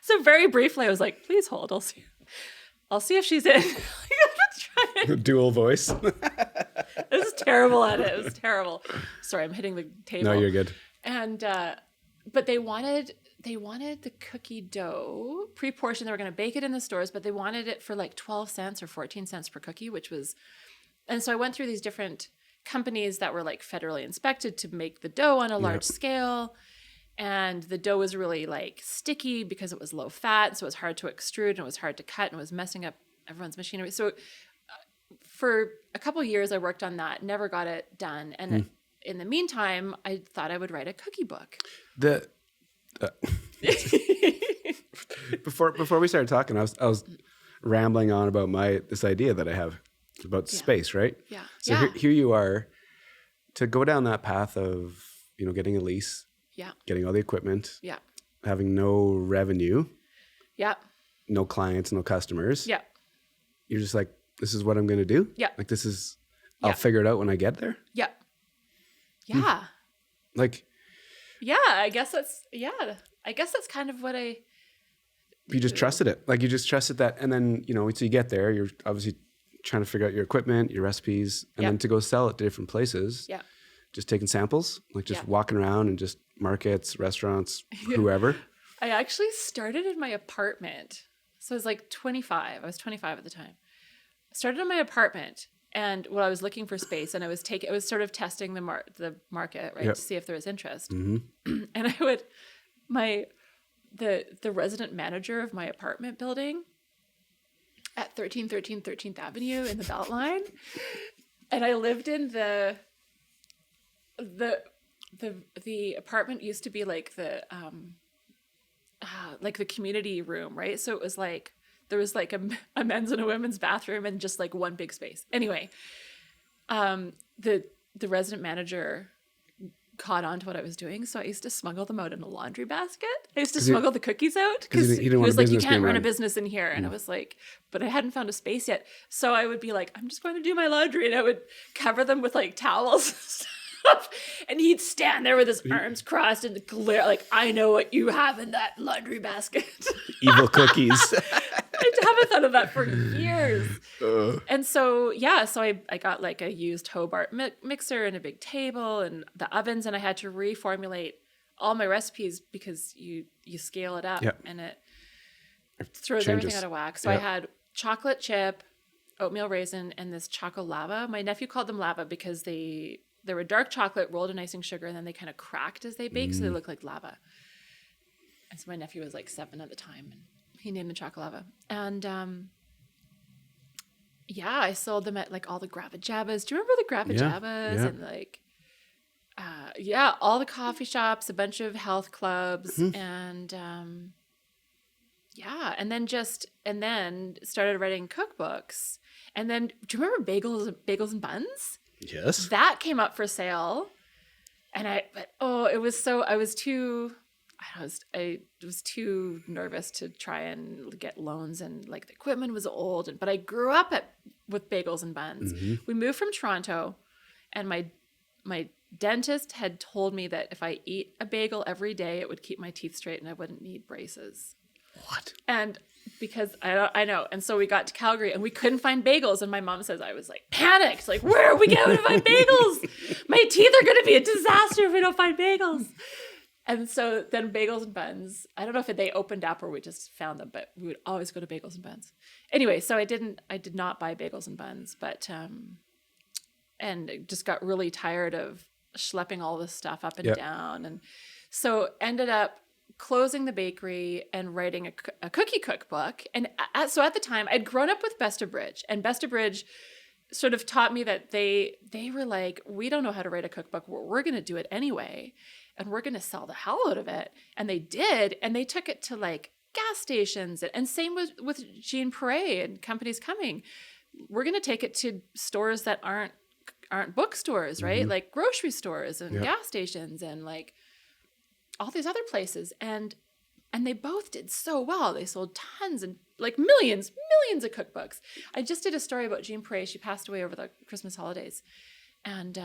So very briefly, I was like, please hold. I'll see if she's in. Dual voice. This is terrible at it. It was terrible. Sorry, I'm hitting the table. No, you're good. And, but they wanted the cookie dough pre-portioned. They were going to bake it in the stores, but they wanted it for like 12 cents or 14 cents per cookie, which was. And so I went through these different companies that were like federally inspected to make the dough on a large scale. And the dough was really like sticky because it was low fat. So it was hard to extrude and it was hard to cut and it was messing up everyone's machinery. So for a couple of years, I worked on that, never got it done. And in the meantime, I thought I would write a cookie book. Before we started talking, I was rambling on about this idea that I have about space, right? Yeah. So here you are to go down that path of, getting a lease, getting all the equipment, having no revenue, no clients, no customers. Yeah. You're just like, this is what I'm going to do. Yeah. Like I'll figure it out when I get there. Yeah. Yeah. Like, I guess that's kind of what you just trusted it. Like you just trusted that. And then, so you get there, you're obviously trying to figure out your equipment, your recipes, and then to go sell it to different places. Yeah. Just taking samples, like just walking around and just markets, restaurants, whoever. I actually started in my apartment. So I was like 25. I was 25 at the time. I started in my apartment, and I was looking for space, and I was sort of testing the market, right, to see if there was interest. Mm-hmm. And I would, the resident manager of my apartment building at 1313 13th Avenue in the Beltline, and I lived in the apartment used to be like the community room, right? So it was like there was like a men's and a women's bathroom and just like one big space. Anyway, the resident manager caught on to what I was doing, so I used to smuggle them out in a laundry basket. I used to smuggle the cookies out because he was like, "You can't run a business in here," and I was like, "But I hadn't found a space yet." So I would be like, "I'm just going to do my laundry," and I would cover them with like towels and stuff. And he'd stand there with his arms crossed and glare like, "I know what you have in that laundry basket." Evil cookies. I haven't thought of that for years. And so, I got like a used Hobart mixer and a big table and the ovens, and I had to reformulate all my recipes because you scale it up and it throws everything out of whack. So I had chocolate chip, oatmeal raisin, and this choco lava. My nephew called them lava because they were dark chocolate rolled in icing sugar, and then they kind of cracked as they baked, so they looked like lava. And so my nephew was like 7 at the time, and he named them chocolate lava. And I sold them at like all the Grabba Jabbas. Do you remember the Grabba Jabbas? Yeah. And like, all the coffee shops, a bunch of health clubs, and and then started writing cookbooks. And then, do you remember bagels and buns? Yes. That came up for sale. And I was too nervous to try and get loans, and like the equipment was old, but I grew up with bagels and buns. Mm-hmm. We moved from Toronto, and my dentist had told me that if I eat a bagel every day, it would keep my teeth straight and I wouldn't need braces. What? And because I know. And so we got to Calgary and we couldn't find bagels. And my mom says, I was like panicked. Like, where are we going to find bagels? My teeth are going to be a disaster if we don't find bagels. And so then bagels and buns, I don't know if they opened up or we just found them, but we would always go to bagels and buns. Anyway, so I did not buy bagels and buns, but, and just got really tired of schlepping all this stuff up and down. And so ended up closing the bakery and writing a cookie cookbook. And so at the time I'd grown up with Best of Bridge, and Best of Bridge sort of taught me that they were like, we don't know how to write a cookbook. We're going to do it anyway. And we're going to sell the hell out of it. And they did. And they took it to like gas stations. And same with Jean Perret and Companies Coming. We're going to take it to stores that aren't bookstores, right? Mm-hmm. Like grocery stores and gas stations and like all these other places. And they both did so well. They sold tons and like millions of cookbooks. I just did a story about Jean Perret. She passed away over the Christmas holidays. And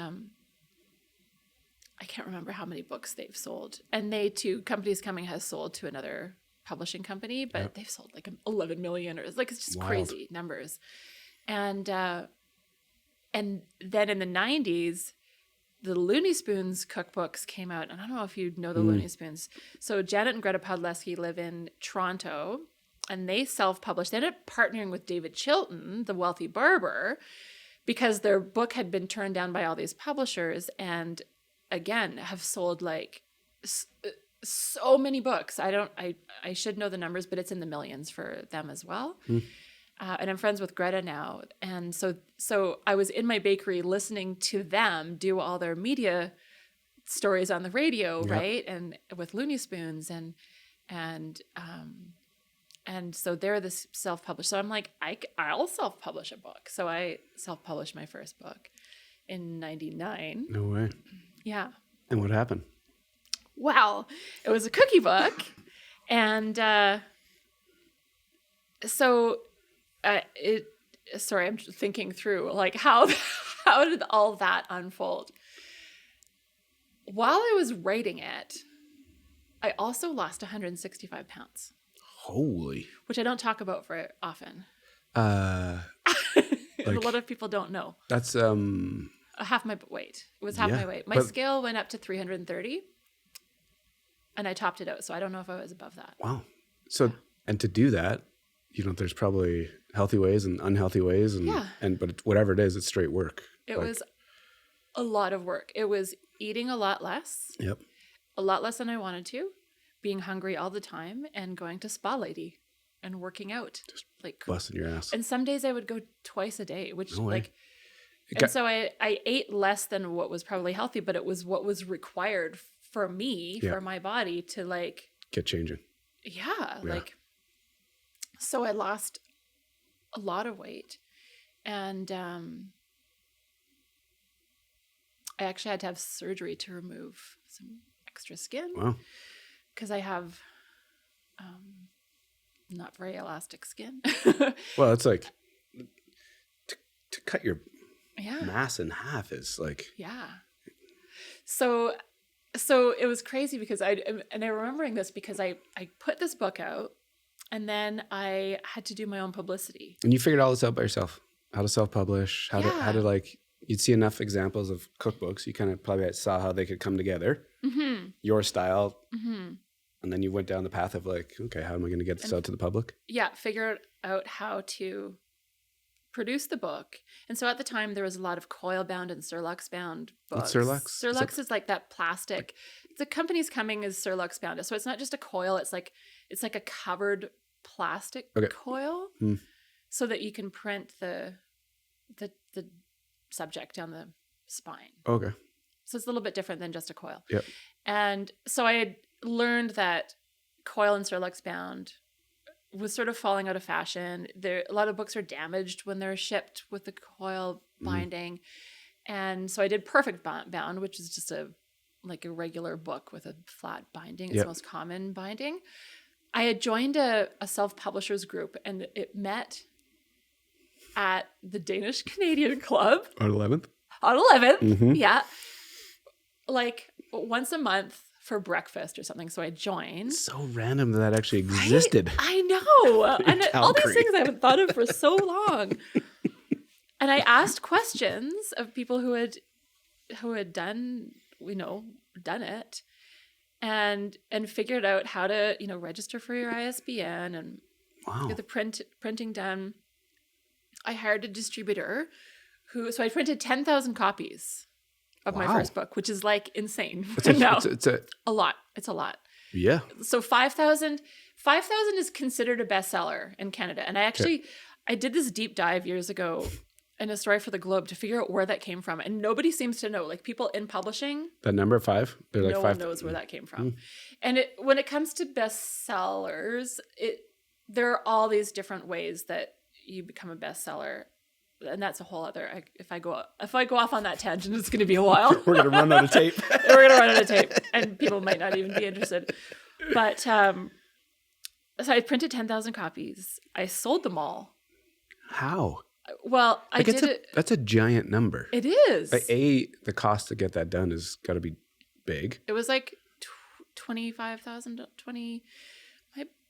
I can't remember how many books they've sold. And they too, Companies Coming has sold to another publishing company, but they've sold like 11 million, or it's just wild, crazy numbers. And then in the 90s, the Looney Spoons cookbooks came out. And I don't know if you know the Looney Spoons. So Janet and Greta Podleski live in Toronto, and they self-published. They ended up partnering with David Chilton, the wealthy barber, because their book had been turned down by all these publishers, and again have sold like so many books. I should know the numbers, but it's in the millions for them as well. and I'm friends with Greta now. And so I was in my bakery listening to them do all their media stories on the radio, right? And with Looney Spoons and so they're the self-published. So I'm like, I'll self-publish a book. So I self-published my first book in 99. No way. Yeah. And what happened? Well, it was a cookie book. And sorry, I'm thinking through like how did all that unfold? While I was writing it, I also lost 165 pounds. Holy. Which I don't talk about very often. Like, a lot of people don't know. That's half my weight. It was half my weight. My scale went up to 330, and I topped it out. So I don't know if I was above that. Wow. So and to do that, there's probably healthy ways and unhealthy ways, but whatever it is, it's straight work. It was a lot of work. It was eating a lot less. Yep. A lot less than I wanted to, being hungry all the time, and going to Spa Lady and working out. Just like busting your ass. And some days I would go twice a day, which so I ate less than what was probably healthy, but it was what was required for me, for my body to like get changing. Yeah. So I lost a lot of weight, and I actually had to have surgery to remove some extra skin. Wow. Because I have not very elastic skin. Well, it's like to cut your mass in half is like. Yeah. So it was crazy because I'm remembering this because I put this book out, and then I had to do my own publicity. And you figured all this out by yourself. How to self-publish, how to like, you'd see enough examples of cookbooks. You kind of probably saw how they could come together, your style. And then you went down the path of like, okay, how am I going to get this out to the public? Yeah. Figure out how to produce the book. And so at the time there was a lot of coil bound and Surlux bound books. What's Surlux? Surlux is like that plastic. The company's coming is Surlux bound. So it's not just a coil. It's like a covered plastic coil so that you can print the subject down the spine. Okay. So it's a little bit different than just a coil. Yep. And so I had learned that coil and Surlux bound was sort of falling out of fashion. A lot of books are damaged when they're shipped with the coil binding. And so I did perfect bound, which is just a regular book with a flat binding. It's the most common binding. I had joined a self-publishers group, and it met at the Danish Canadian Club. On 11th? On 11th, yeah. Like once a month for breakfast or something. So I joined. So random that actually existed. Right? I know. And all these things I haven't thought of for so long. And I asked questions of people who had done it and figured out how to, register for your ISBN and get the printing done. I hired a distributor so I printed 10,000 copies of my first book, which is like insane. It's a lot. It's a lot. Yeah. So 5,000 is considered a bestseller in Canada. And I did this deep dive years ago in a story for the Globe to figure out where that came from. And nobody seems to know. Like people in publishing. That number 5? They're like no 5. one knows where that came from. And when it comes to bestsellers, there are all these different ways that you become a bestseller. And that's a whole other. If I go off on that tangent, it's going to be a while. We're going to run out of tape. And people might not even be interested. But so I printed 10,000 copies. I sold them all. How? Well, I did it. That's a giant number. It is. The cost to get that done has got to be big. It was like 25,000. My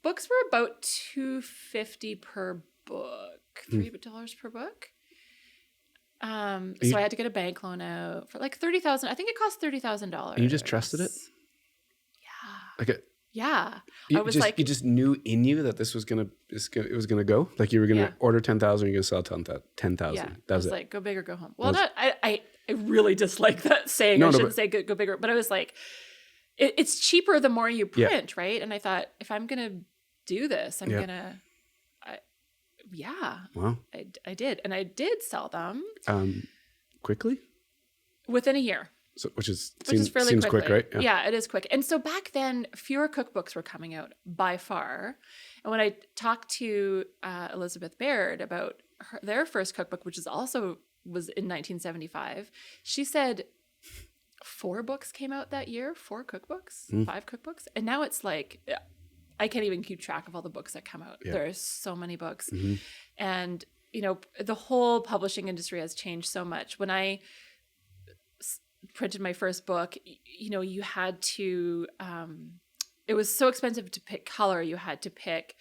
books were about $250 per book, $3 per book. So I had to get a bank loan out for like $30,000. I think it cost $30,000. And you just trusted it? Yeah. Yeah. You just knew in you that it was gonna go? Like you were gonna order 10,000, you're gonna sell 10,000. Yeah. That was it. Like go big or go home. Well, I really dislike that saying. I shouldn't say go bigger, but I was like, it's cheaper the more you print, right? And I thought if I'm gonna do this, I'm gonna Yeah. Wow. I did. And I did sell them. Quickly? Within a year. So, which is Fairly seems quickly. quick, right? Yeah, it is quick. And so back then, fewer cookbooks were coming out by far. And when I talked to Elizabeth Baird about their first cookbook, which was in 1975, she said 4 books came out that year, 4 cookbooks, 5 cookbooks. And now it's like, I can't even keep track of all the books that come out. Yeah. There are so many books. And, the whole publishing industry has changed so much. When I printed my first book, you had to, it was so expensive to pick color. You had to pick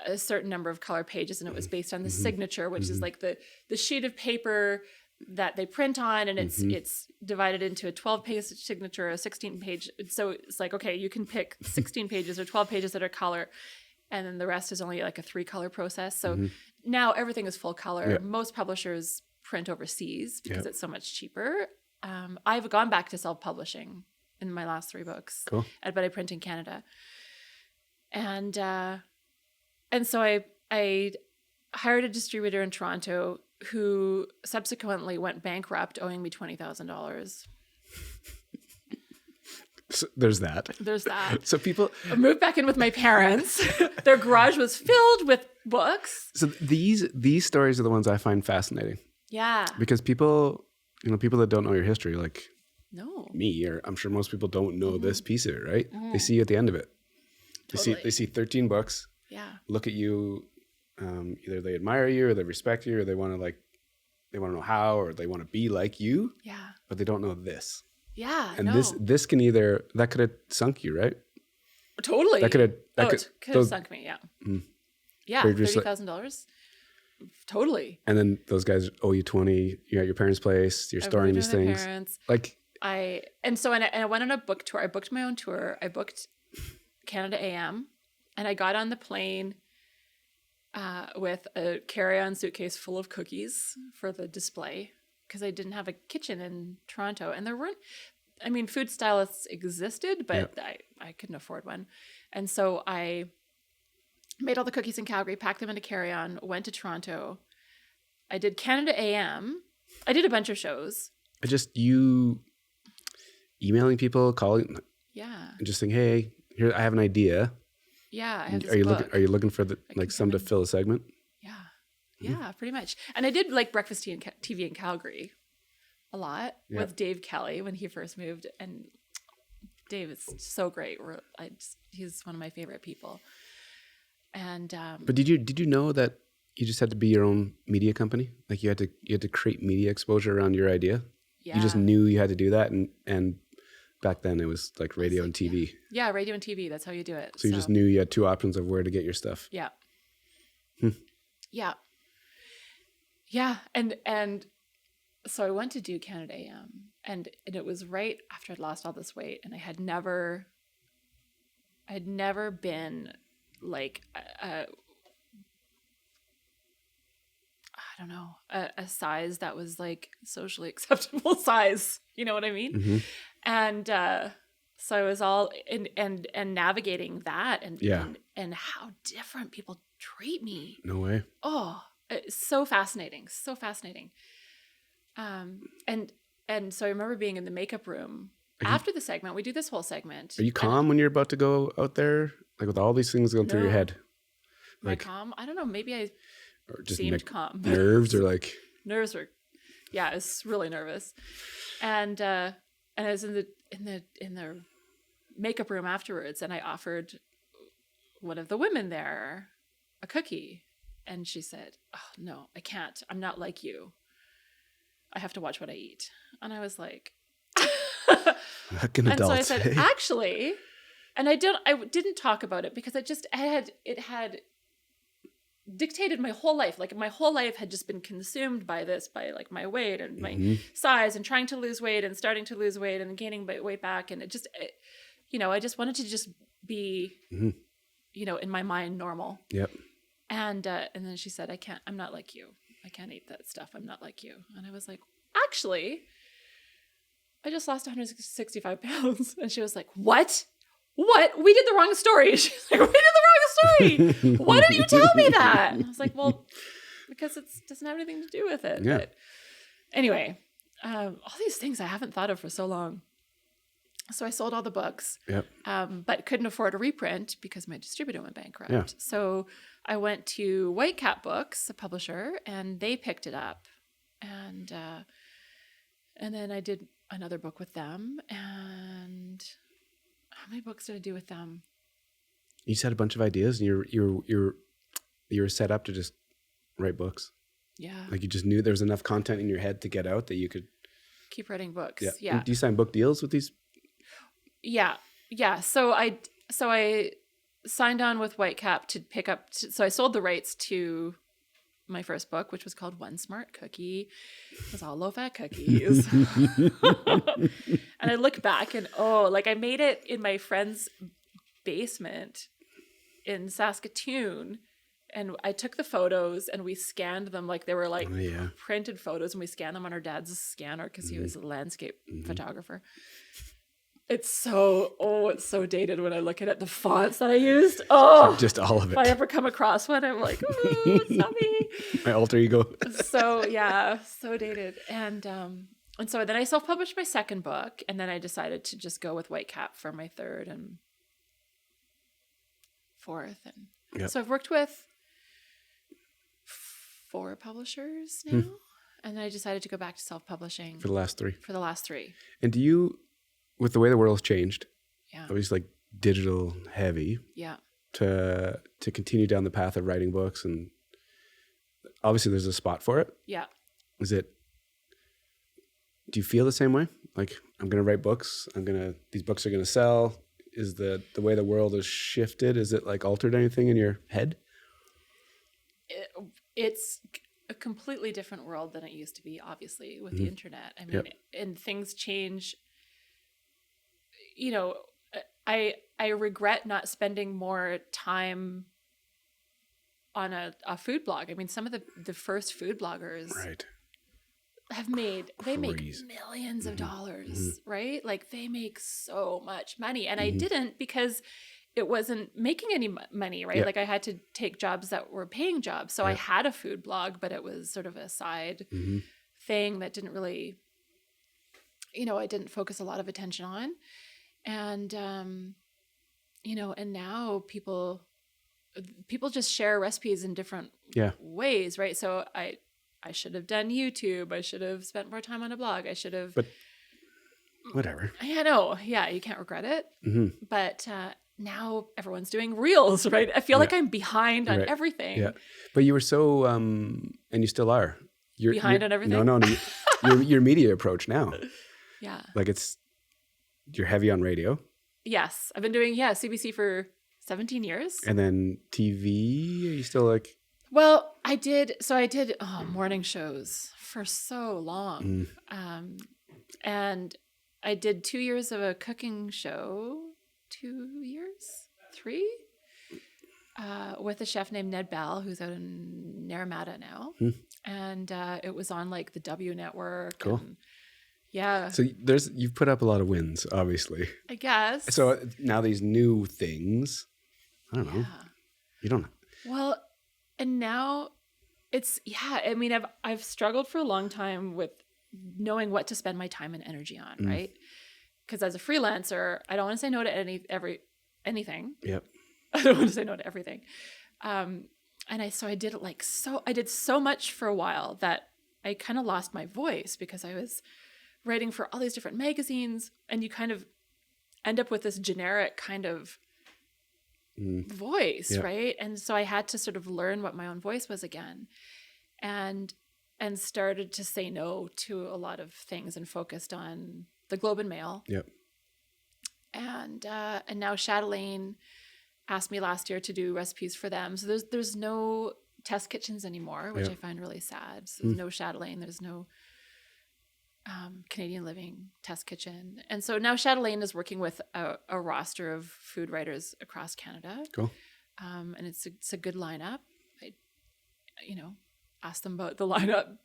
a certain number of color pages, and it was based on the signature, which is like the sheet of paper that they print on, and it's divided into a 12-page signature, a 16-page. So it's like, okay, you can pick 16 pages or 12 pages that are color, and then the rest is only like a 3-color process. So now everything is full color. Yep. Most publishers print overseas because it's so much cheaper. I've gone back to self-publishing in my last 3 books, cool. But I print in Canada. And so I hired a distributor in Toronto who subsequently went bankrupt, owing me $20,000. So there's that. So people... I moved back in with my parents. Their garage was filled with books. So these stories are the ones I find fascinating. Yeah. Because people that don't know your history, like no. me, or I'm sure most people don't know this piece of it, right? They see you at the end of it. They see 13 books. Yeah. Look at you. Either they admire you, or they respect you, or they want to know how, or they want to be like you. Yeah. But they don't know this. Yeah. And this can that could have sunk you, right? Totally. That could have sunk me. Yeah. Yeah. $30,000. Totally. And then those guys owe you 20. You're at your parents' place. You're storing these things. I went on a book tour. I booked my own tour. I booked Canada AM, and I got on the plane with a carry-on suitcase full of cookies for the display because I didn't have a kitchen in Toronto, and there weren't. I mean, food stylists existed, but I couldn't afford one, and so I made all the cookies in Calgary, packed them in a carry-on, went to Toronto. I did Canada AM. I did a bunch of shows. Just you emailing people, calling, and just saying, "Hey, here I have an idea." Yeah, I have this book. Are you looking for some to fill a segment? Yeah, yeah, pretty much. And I did like breakfast TV in Calgary a lot with Dave Kelly when he first moved, and Dave is so great. He's one of my favorite people. And but did you know that you just had to be your own media company? Like you had to create media exposure around your idea. Yeah. You just knew you had to do that, and back then it was like radio and TV. Yeah, radio and TV. That's how you do it. So you just knew you had 2 options of where to get your stuff. Yeah. Yeah. Yeah. And so I went to do Canada AM, and it was right after I'd lost all this weight, and I had never been like I don't know, a size that was like socially acceptable size. You know what I mean? Mm-hmm. And so I was all and navigating that and how different people treat me. No way. Oh, it's so fascinating. So fascinating. And so I remember being in the makeup room after the segment. We do this whole segment. Are you calm when you're about to go out there? Like with all these things going through your head? Like calm? I don't know. Maybe I seemed calm. Nerves or like nerves were, yeah, I was really nervous, and I was in the makeup room afterwards, and I offered one of the women there a cookie, and she said, "Oh no, I can't. I'm not like you. I have to watch what I eat." And I was like, "What can adults and so I said, say?" Actually, and I didn't talk about it because it had dictated my whole life. Like my whole life had just been consumed by this, by like my weight and my size and trying to lose weight and starting to lose weight and gaining weight back. And I just wanted to just be, in my mind normal. Yep. And then she said, I'm not like you. I can't eat that stuff. I'm not like you. And I was like, actually, I just lost 165 pounds. And she was like, what? We did the wrong story. She's like, we did the wrong story. Why didn't you tell me that? And I was like, well, because it doesn't have anything to do with it. Yeah. But anyway, all these things I haven't thought of for so long. So I sold all the books, Yep. but couldn't afford a reprint because my distributor went bankrupt. Yeah. So I went to Whitecap Books, a publisher, and they picked it up. And then I did another book with them. And how many books did I do with them? You just had a bunch of ideas, and you were set up to just write books. Yeah. Like you just knew there was enough content in your head to get out that you could Keep writing books. Yeah. Yeah. Do you sign book deals with these? Yeah. So I signed on with Whitecap to pick up. So I sold the rights to my first book, which was called One Smart Cookie. It was all low-fat cookies. And I look back and I made it in my friend's basement in Saskatoon. And I took the photos and we scanned them like they were like printed photos, and we scanned them on our dad's scanner because he was a landscape photographer. It's so dated when I look at it. The fonts that I used. Oh, just all of it. If I ever come across one, I'm like, it's not me. My alter ego. So yeah, so dated. And so then I self-published my second book, and then I decided to just go with Whitecap for my third and fourth. And so I've worked with 4 publishers now, and then I decided to go back to self-publishing For the last 3. And do you, with the way the world's changed, obviously like digital heavy, to continue down the path of writing books, and obviously there's a spot for it. Yeah. Do you feel the same way? Like, I'm going to write books. These books are going to sell. Is the way the world has shifted, is it like altered anything in your head? It's a completely different world than it used to be, obviously, with the internet. I mean, and things change. You know, I regret not spending more time on a food blog. I mean, some of the first food bloggers make millions of dollars, right? Like they make so much money. And I didn't, because it wasn't making any money, right? Like I had to take jobs that were paying jobs. So I had a food blog, but it was sort of a side thing that didn't really, I didn't focus a lot of attention on. And, and now people just share recipes in different ways, right? So I should have done YouTube. I should have spent more time on a blog. I should have. But whatever. Yeah, no. Yeah, you can't regret it. But now everyone's doing reels, right? I feel like I'm behind on everything. Yeah. But you were so, and you still are. You're behind on everything? No. your media approach now. Yeah. Like you're heavy on radio. Yes. I've been doing, CBC for 17 years. And then TV, are you still like? Well, I did morning shows for so long. And I did 2 years of a cooking show, 2 years, 3, with a chef named Ned Bell, who's out in Naramata now. And it was on like the W Network. Cool. And, yeah. So you've put up a lot of wins, obviously. I guess. So now these new things, I don't know. You don't know. Well, and now it's, I mean, I've struggled for a long time with knowing what to spend my time and energy on, right? Because as a freelancer, I don't want to say no to anything. Yep. I don't want to say no to everything. And I did it I did so much for a while that I kind of lost my voice, because I was writing for all these different magazines, and you kind of end up with this generic kind of voice, right? And so I had to sort of learn what my own voice was again, and started to say no to a lot of things and focused on the Globe and Mail. Yep. And now Chatelaine asked me last year to do recipes for them. So there's no test kitchens anymore, which I find really sad. So there's no Chatelaine. There's no Canadian Living test kitchen. And so now Chatelaine is working with a roster of food writers across Canada. Cool. And it's a good lineup. I, asked them about the lineup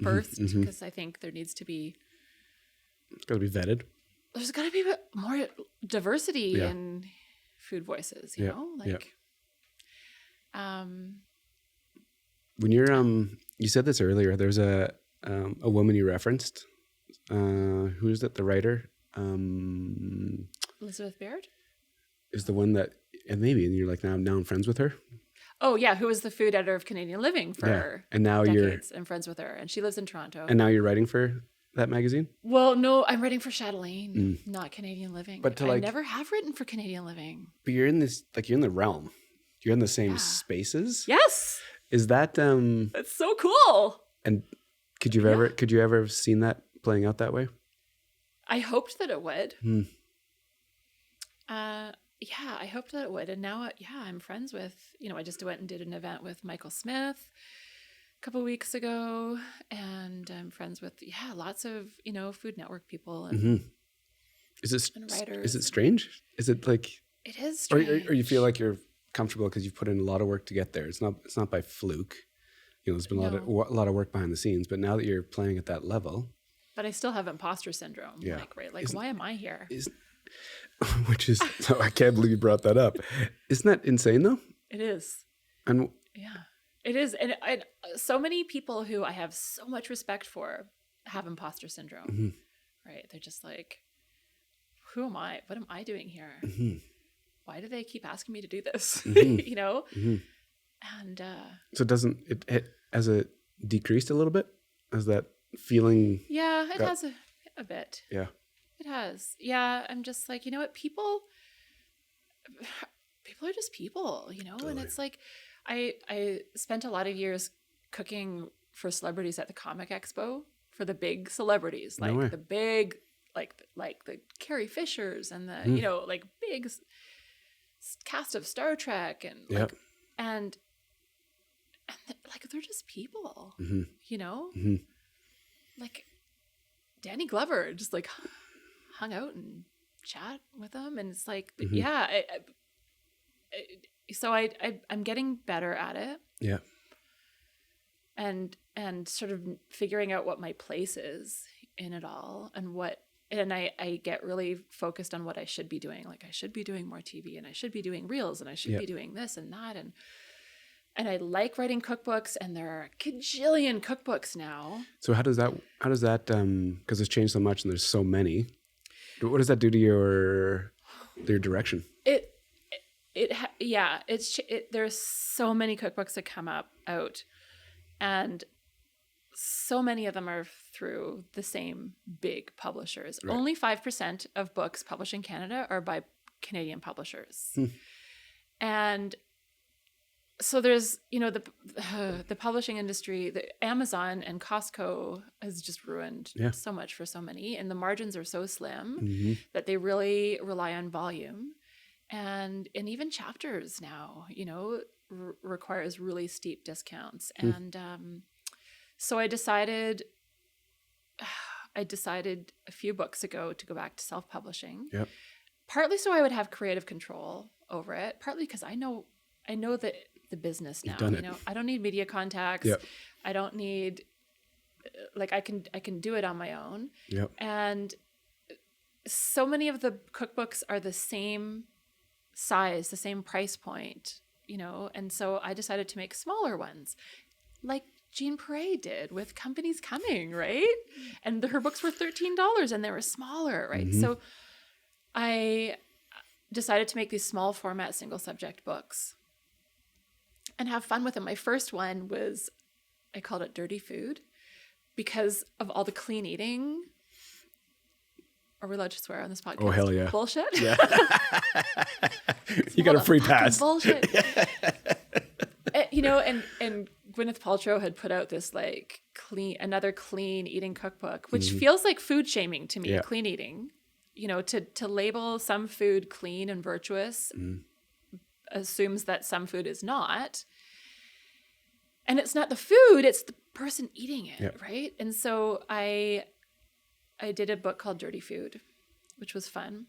first, because I think there needs to be. It's got to be vetted. There's got to be more diversity in food voices, you know? When you're you said this earlier. There's a woman you referenced. Who is it? The writer. Elizabeth Baird is the one that, and you're like now I'm friends with her. Oh yeah, who was the food editor of Canadian Living for and now decades, and friends with her, and she lives in Toronto. And now you're writing for that magazine? Well, no, I'm writing for Chatelaine, not Canadian Living. But I never have written for Canadian Living. But you're in this, like, you're in the realm. You're in the same spaces. Yes. Is that That's so cool. And could you ever have seen that playing out that way? I hoped that it would. Yeah, I hoped that it would. And now, I'm friends with, I just went and did an event with Michael Smith a couple of weeks ago, and I'm friends with, lots of, Food Network people and, and writers. Is it strange? Is it like, it is strange. Or you feel like you're comfortable because you've put in a lot of work to get there. It's not by fluke. There's been a lot of work behind the scenes, but now that you're playing at that level. But I still have imposter syndrome. Yeah. Why am I here? Which is, so I can't believe you brought that up. Isn't that insane though? It is. And yeah, it is. And so many people who I have so much respect for have imposter syndrome, right? They're just like, who am I? What am I doing here? Why do they keep asking me to do this? And so doesn't it has it decreased a little bit? Has that feeling? Yeah, it has a bit. Yeah. It has. Yeah, I'm just like, what? People are just people, Totally. And it's like, I spent a lot of years cooking for celebrities at the Comic Expo, for the big celebrities, like the big, like the Carrie Fishers and the, like big cast of Star Trek and and they're just people, like Danny Glover just like hung out and chat with them, and it's like so I'm getting better at it, and sort of figuring out what my place is in it all, and I get really focused on what I should be doing. Like I should be doing more TV, and I should be doing reels, and I should be doing this and that, and I like writing cookbooks, and there are a cajillion cookbooks now. So how does that because it's changed so much and there's so many, what does that do to your direction? There's so many cookbooks that come out, and so many of them are through the same big publishers. Right. Only 5% of books published in Canada are by Canadian publishers. And so there's, the publishing industry, the Amazon and Costco has just ruined so much for so many, and the margins are so slim that they really rely on volume, and even chapters now, requires really steep discounts. And so I decided a few books ago to go back to self-publishing. Yep. Partly so I would have creative control over it, partly because I know that the business now, I don't need media contacts. Yep. I don't need, I can do it on my own. Yep. And so many of the cookbooks are the same size, the same price point, and so I decided to make smaller ones, like Jean Paré did with Companies Coming, right? And her books were $13 and they were smaller, right? So I decided to make these small format single subject books and have fun with them. My first one I called it Dirty Food because of all the clean eating. Are we allowed to swear on this podcast? Oh, hell yeah. Bullshit? Yeah. You got a free pass. Bullshit. And Gwyneth Paltrow had put out this another clean eating cookbook, which feels like food shaming to me, clean eating. To label some food clean and virtuous assumes that some food is not. And it's not the food, it's the person eating it, right? And so I did a book called Dirty Food, which was fun.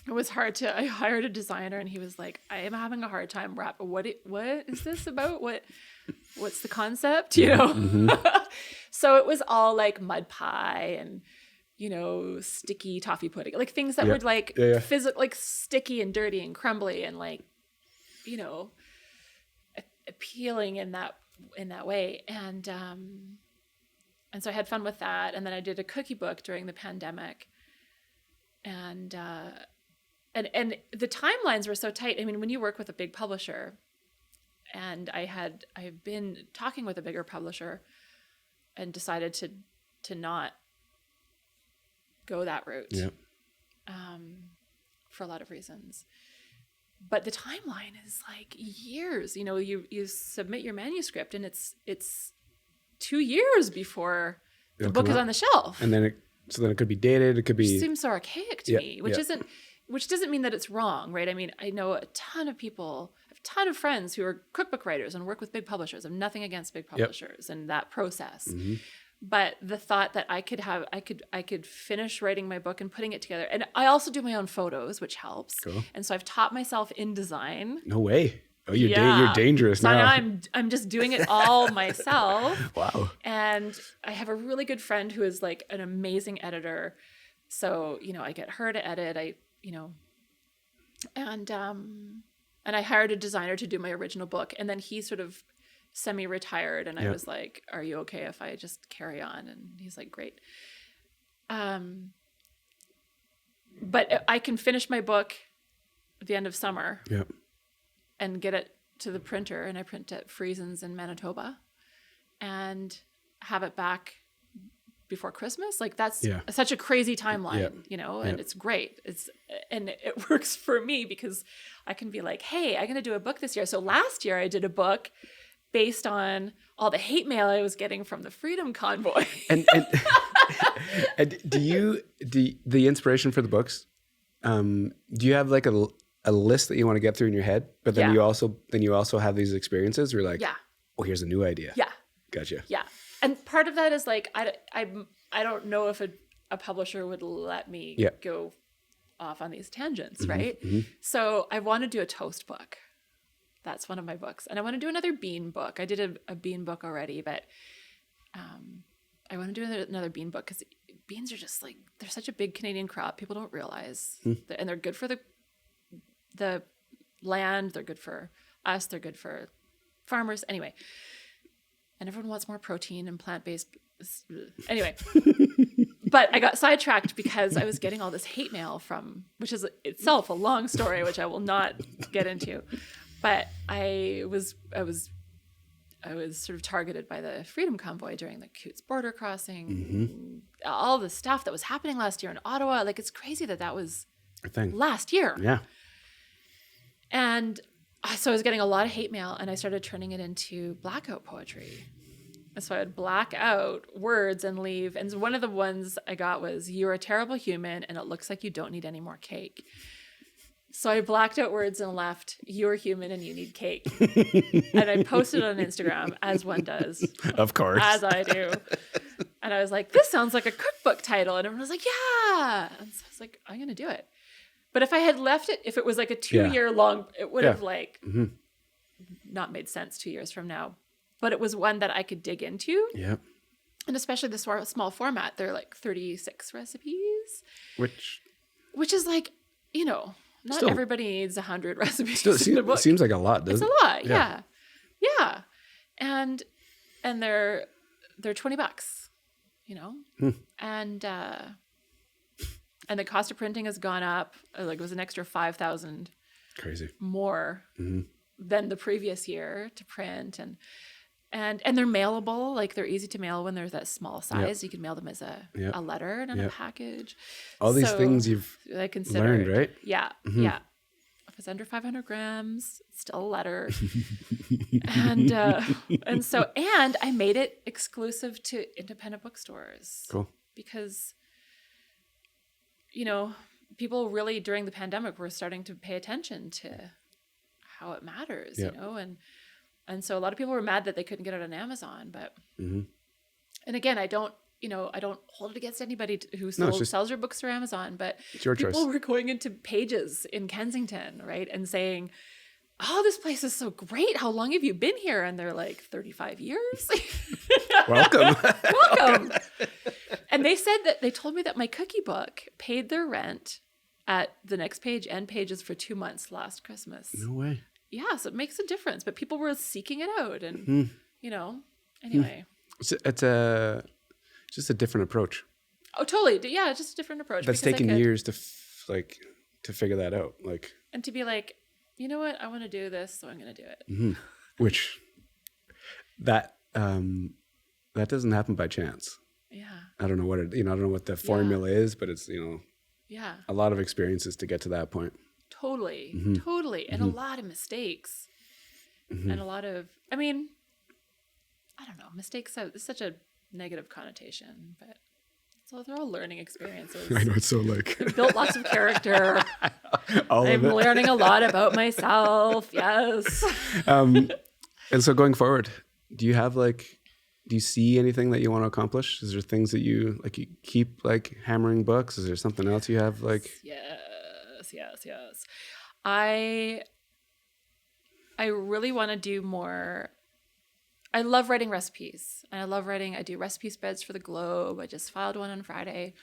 It was hard I hired a designer, and he was like, I am having a hard time what is this about? What's the concept? So it was all like mud pie and, sticky toffee pudding, like things that were physical, like sticky and dirty and crumbly and appealing in that way. And so I had fun with that. And then I did a cookie book during the pandemic. And the timelines were so tight. I mean, when you work with a big publisher, and I've been talking with a bigger publisher and decided to not go that route. Yep. For a lot of reasons. But the timeline is like years. You know, you submit your manuscript and it's 2 years before the book is on the shelf. And then it could be dated. It could be. Which seems so archaic to me, which doesn't mean that it's wrong, right? I mean, I know a ton of people, I have a ton of friends who are cookbook writers and work with big publishers. I have nothing against big publishers and that process. Mm-hmm. But the thought that I could finish writing my book and putting it together. And I also do my own photos, which helps. Cool. And so I've taught myself in design. No way. Oh, you're dangerous so now. I'm just doing it all myself. Wow. And I have a really good friend who is like an amazing editor. So, you know, I get her to edit. And I hired a designer to do my original book. And then he sort of semi-retired, and I was like, are you okay if I just carry on? And he's like, great. But I can finish my book at the end of summer and get it to the printer, and I print at Friesen's in Manitoba and have it back before Christmas. Like that's such a crazy timeline, you know, and it's great. And it works for me because I can be like, hey, I'm going to do a book this year. So last year I did a book based on all the hate mail I was getting from the Freedom Convoy. and do the inspiration for the books, do you have like a list that you want to get through in your head, but then you also have these experiences where you're like, oh, here's a new idea. Yeah. Gotcha. Yeah. And part of that is like, I don't know if a publisher would let me go off on these tangents, right? Mm-hmm. So I want to do a toast book. That's one of my books. And I want to do another bean book. I did a bean book already, but I want to do another bean book because beans are just like, they're such a big Canadian crop. People don't realize. And they're good for the land. They're good for us. They're good for farmers. Anyway. And everyone wants more protein and plant-based. Anyway. But I got sidetracked because I was getting all this hate mail which is itself a long story, which I will not get into. But I was sort of targeted by the Freedom Convoy during the Coots border crossing, all the stuff that was happening last year in Ottawa. Like, it's crazy that was a thing last year. Yeah. And so I was getting a lot of hate mail, and I started turning it into blackout poetry. And so I would black out words and leave. And one of the ones I got was, "You're a terrible human, and it looks like you don't need any more cake." So I blacked out words and left, "You're human and you need cake." And I posted on Instagram, as one does. Of course. As I do. And I was like, this sounds like a cookbook title. And everyone was like, yeah. And so I was like, I'm going to do it. But if I had left it, if it was like a 2-year long, it would have like not made sense 2 years from now. But it was one that I could dig into. Yeah. And especially the small format. They're like 36 recipes. Which is like, you know... Not everybody needs 100 recipes. It seems like a lot, doesn't it? It's a lot, yeah. And they're $20, you know? And the cost of printing has gone up. Like, it was an extra $5,000 crazy more than the previous year to print, and they're mailable. Like, they're easy to mail when they're that small size. You can mail them as a letter and a package. All these things you've learned, right? Yeah, yeah. If it's under 500 grams, it's still a letter. and I made it exclusive to independent bookstores. Cool. Because, you know, people really during the pandemic were starting to pay attention to how it matters, you know, and so a lot of people were mad that they couldn't get it on Amazon, but, and again, I don't hold it against anybody who sells your books through Amazon, but people were going into Pages in Kensington, right? And saying, oh, this place is so great. How long have you been here? And they're like, 35 years. Welcome. Welcome. And they told me that my cookie book paid their rent at the Next Page and Pages for 2 months last Christmas. No way. yeah, so it makes a difference. But people were seeking it out, and anyway. It's just a different approach. Oh, totally. Yeah, just a different approach. That's taken years to to figure that out. Like, and to be like, you know what, I want to do this, so I'm going to do it. Mm-hmm. Which that doesn't happen by chance. Yeah. I don't know what I don't know what the formula is, but it's a lot of experiences to get to that point. Totally, totally, and a lot of mistakes, and a lot of, I mean, I don't know, mistakes. It's such a negative connotation, but so they're all learning experiences. I know, it's so like built lots of character. I'm learning a lot about myself. Yes. And so going forward, do you see anything that you want to accomplish? Is there things that you keep hammering books? Is there something else you have Yes. I really want to do more. I love writing recipes, and I do recipe spreads for the Globe. I just filed one on Friday,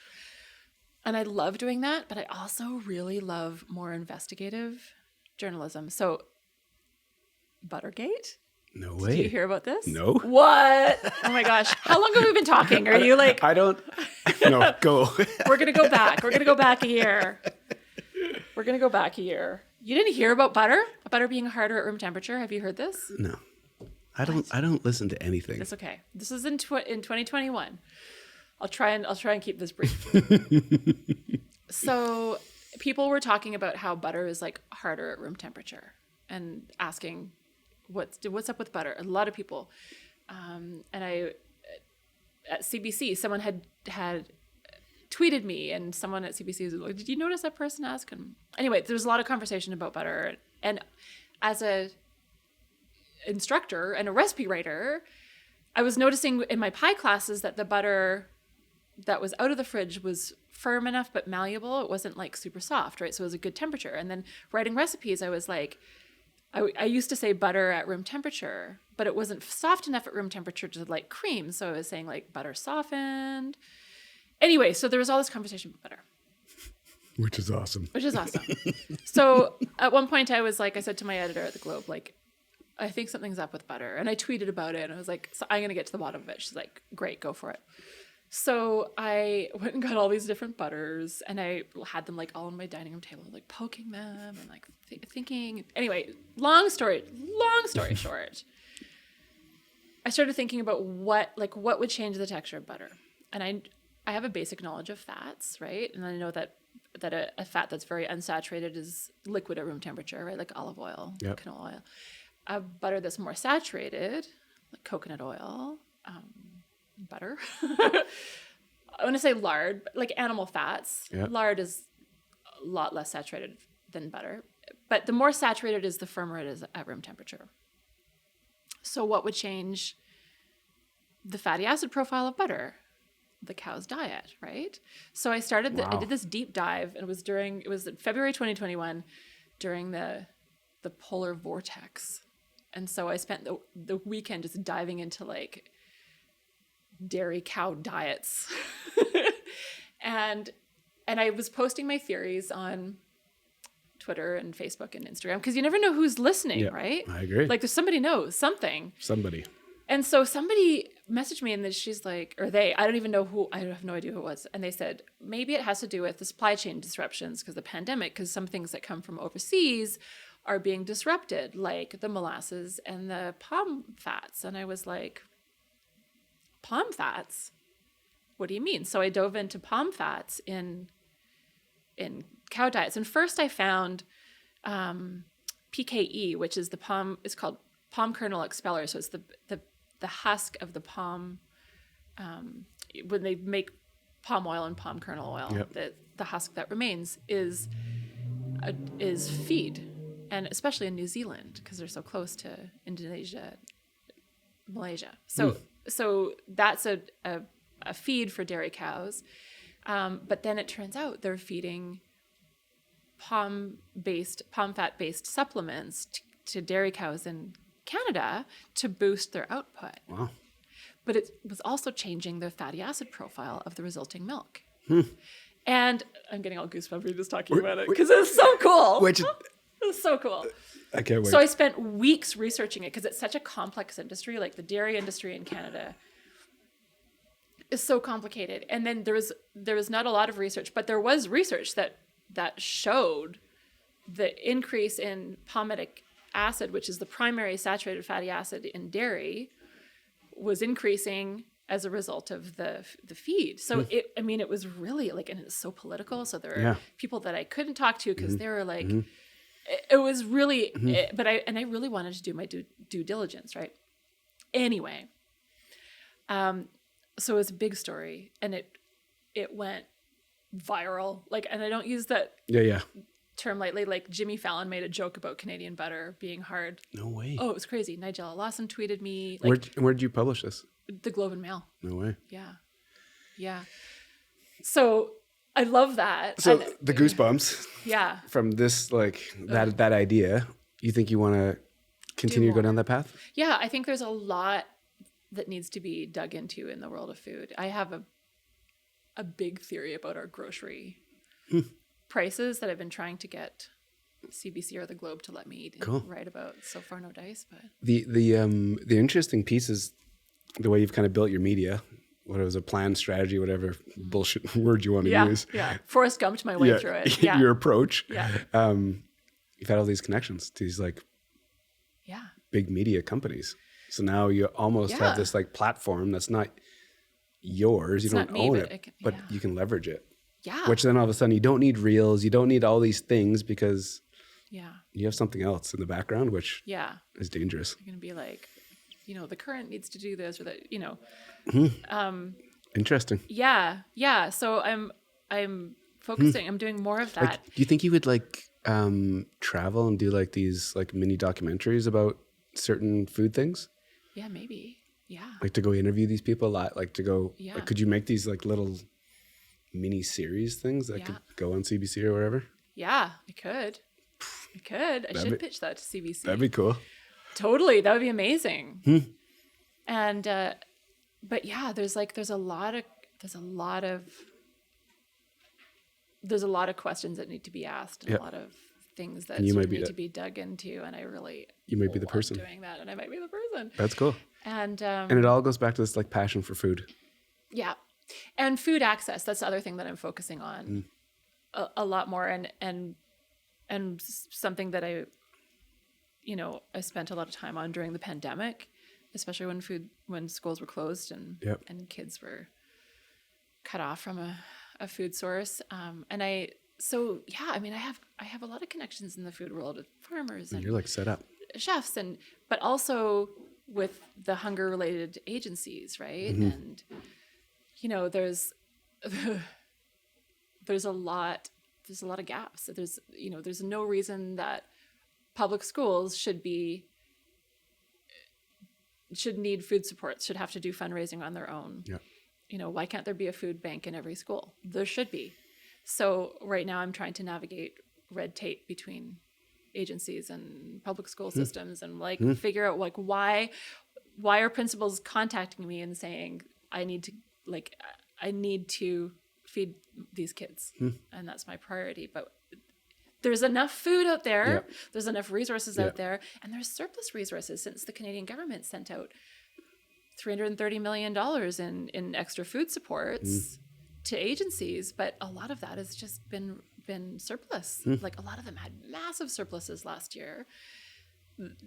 and I love doing that, but I also really love more investigative journalism. So Buttergate? No way. Did you hear about this? No. What? Oh my gosh. How long have we been talking? Are you like... I don't... No, go. We're going to go back. We're going to go back a year. You didn't hear about butter? Butter being harder at room temperature? Have you heard this? No. I don't listen to anything. It's okay. This is in 2021. I'll try and keep this brief. So people were talking about how butter is harder at room temperature and asking what's up with butter. A lot of people, and at CBC, someone had tweeted me, and someone at CBC was like, "Did you notice that person asked?" And anyway, there was a lot of conversation about butter, and as a instructor and a recipe writer, I was noticing in my pie classes that the butter that was out of the fridge was firm enough but malleable. It wasn't super soft, right? So it was a good temperature. And then writing recipes, I was like, I used to say butter at room temperature, but it wasn't soft enough at room temperature to like cream. So I was saying butter softened. Anyway, so there was all this conversation about butter. Which is awesome. So at one point I was I said to my editor at the Globe, I think something's up with butter. And I tweeted about it, and I was like, so I'm going to get to the bottom of it. She's like, great, go for it. So I went and got all these different butters, and I had them all on my dining room table, poking them and thinking. Anyway, long story short, I started thinking about what would change the texture of butter. And I have a basic knowledge of fats, right? And I know that a fat that's very unsaturated is liquid at room temperature, right? Like olive oil, canola oil. A butter that's more saturated, like coconut oil, butter. I want to say lard, like animal fats. Yep. Lard is a lot less saturated than butter. But the more saturated is, the firmer it is at room temperature. So what would change the fatty acid profile of butter? The cow's diet, right? So I started, I did this deep dive, and it was February 2021 during the polar vortex. And so I spent the weekend just diving into dairy cow diets. and I was posting my theories on Twitter and Facebook and Instagram, because you never know who's listening, right? I agree. There's somebody knows something. Somebody. And so somebody messaged me, and then she's like, or they, I don't even know who, I have no idea who it was. And they said, maybe it has to do with the supply chain disruptions because of the pandemic, because some things that come from overseas are being disrupted, like the molasses and the palm fats. And I was like, palm fats? What do you mean? So I dove into palm fats in cow diets. And first I found PKE, which is it's called palm kernel expeller. So it's the husk of the palm. When they make palm oil and palm kernel oil, the husk that remains is feed. And especially in New Zealand, because they're so close to Indonesia, Malaysia. So that's a feed for dairy cows. But then it turns out they're feeding palm fat-based supplements to dairy cows in Canada to boost their output. Wow. But it was also changing the fatty acid profile of the resulting milk. And I'm getting all goosebumpy just talking about it, because it's so cool. Which It was so cool. I can't wait. So I spent weeks researching it because it's such a complex industry. Like the dairy industry in Canada is so complicated. And then there was not a lot of research, but there was research that showed the increase in palmitic acid, which is the primary saturated fatty acid in dairy, was increasing as a result of the feed. So it was really like, and it's so political. So there are people that I couldn't talk to because they were like, it was really, but I really wanted to do my due diligence, right? Anyway, so it was a big story, and it went viral. Like, and I don't use that term lightly. Like Jimmy Fallon made a joke about Canadian butter being hard. No way. Oh, it was crazy. Nigella Lawson tweeted me. Like, where'd you publish this? The Globe and Mail. No way. Yeah. So I love that. So the goosebumps. Yeah. From this, like that idea, you think you want to continue to go down that path? Yeah, I think there's a lot that needs to be dug into in the world of food. I have a big theory about our grocery prices that I've been trying to get CBC or the Globe to let me write about. So far, no dice. But the interesting piece is the way you've kind of built your media. What it was, a plan, strategy, whatever bullshit word you want to use. Yeah, Forrest Gumped my way through it. Yeah. Your approach. Yeah. You've had all these connections to these like big media companies. So now you almost have this like platform that's not yours. You don't own it, but you can leverage it. Yeah. Which then all of a sudden you don't need reels. You don't need all these things because you have something else in the background, which is dangerous. You're going to be like, the Current needs to do this or that, Interesting. Yeah. Yeah. So I'm focusing, I'm doing more of that. Like, do you think you would like travel and do like these like mini documentaries about certain food things? Yeah, maybe. Yeah. Like to go interview these people a lot, like to go, like, could you make these like little mini series things that could go on CBC or whatever? Yeah, I could. I should pitch that to CBC. That'd be cool. Totally. That would be amazing. And, but yeah, there's a lot of questions that need to be asked and a lot of things that need to be dug into. And you might be the person doing that. And I might be the person. That's cool. And it all goes back to this like passion for food. Yeah. And food access. That's the other thing that I'm focusing on a lot more. And something that I spent a lot of time on during the pandemic, especially when schools were closed and kids were cut off from a food source. I have a lot of connections in the food world with farmers and you're like set up chefs but also with the hunger related agencies, right? And there's a lot of gaps. There's no reason that public schools should need food supports, should have to do fundraising on their own. Yeah. Why can't there be a food bank in every school? There should be. So right now I'm trying to navigate red tape between agencies and public school systems and figure out like why are principals contacting me and saying I need to feed these kids and that's my priority. But there's enough food out there. There's enough resources out there, and there's surplus resources since the Canadian government sent out $330 million in extra food supports to agencies. But a lot of that has just been surplus. Like a lot of them had massive surpluses last year.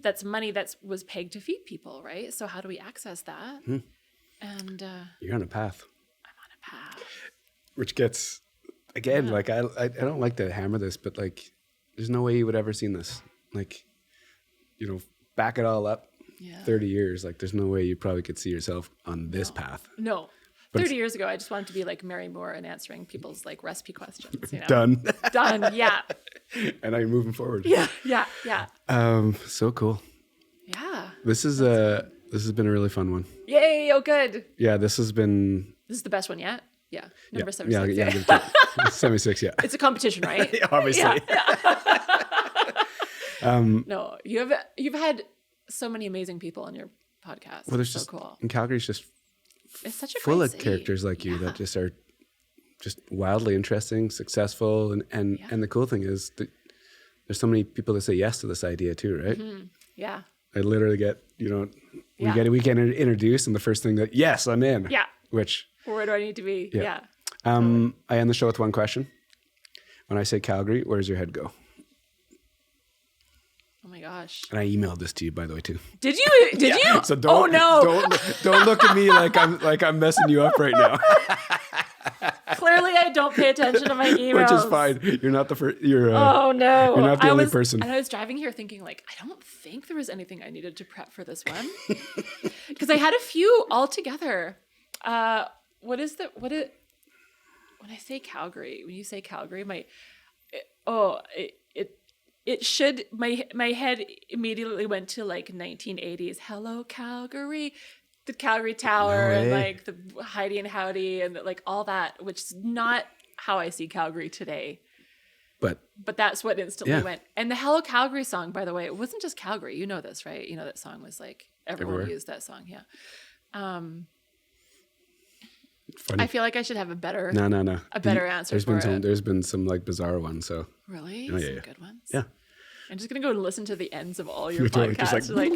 That's money that was pegged to feed people, right? So how do we access that? And you're on a path. I'm on a path. Which gets, again, like I don't like to hammer this, but like there's no way you would ever seen this. Like, back it all up 30 years, like there's no way you probably could see yourself on this path. No. But 30 years ago, I just wanted to be like Mary Moore and answering people's like recipe questions. Done. Done. Yeah. And now you're moving forward. Yeah. So cool. Yeah. This has been a really fun one. Yay. Oh, good. Yeah. This is the best one yet. Yeah. Number 76. Yeah. 76. Yeah. It's a competition, right? Obviously. Yeah. No, you've had so many amazing people on your podcast. Well, there's so just cool. And Calgary's just it's such a full great of city. characters like you that just are just wildly interesting, successful, and the cool thing is that there's so many people that say yes to this idea too, right? Yeah. I literally get, we get introduced, and the first thing that, yes, I'm in. Yeah. Which, where do I need to be? Yeah. I end the show with one question. When I say Calgary, where does your head go? Oh my gosh. And I emailed this to you, by the way, too. Did you? Did you? So don't look at me like I'm messing you up right now. Clearly, I don't pay attention to my emails. Which is fine. You're not the first. Oh no! You're not the only person. And I was driving here thinking, like, I don't think there was anything I needed to prep for this one, because I had a few all together. When I say Calgary, when you say Calgary, it should, my head immediately went to like 1980s. Hello, Calgary. The Calgary Tower and like the Heidi and Howdy and like all that, which is not how I see Calgary today. But that's what instantly went. And the Hello Calgary song, by the way, it wasn't just Calgary. You know this, right? You know that song was like, everyone used that song. Yeah. Funny. I feel like I should have a better No. A better answer There's been some like bizarre ones. So really, good ones. Yeah. I'm just gonna go and listen to the ends of all your podcasts. Like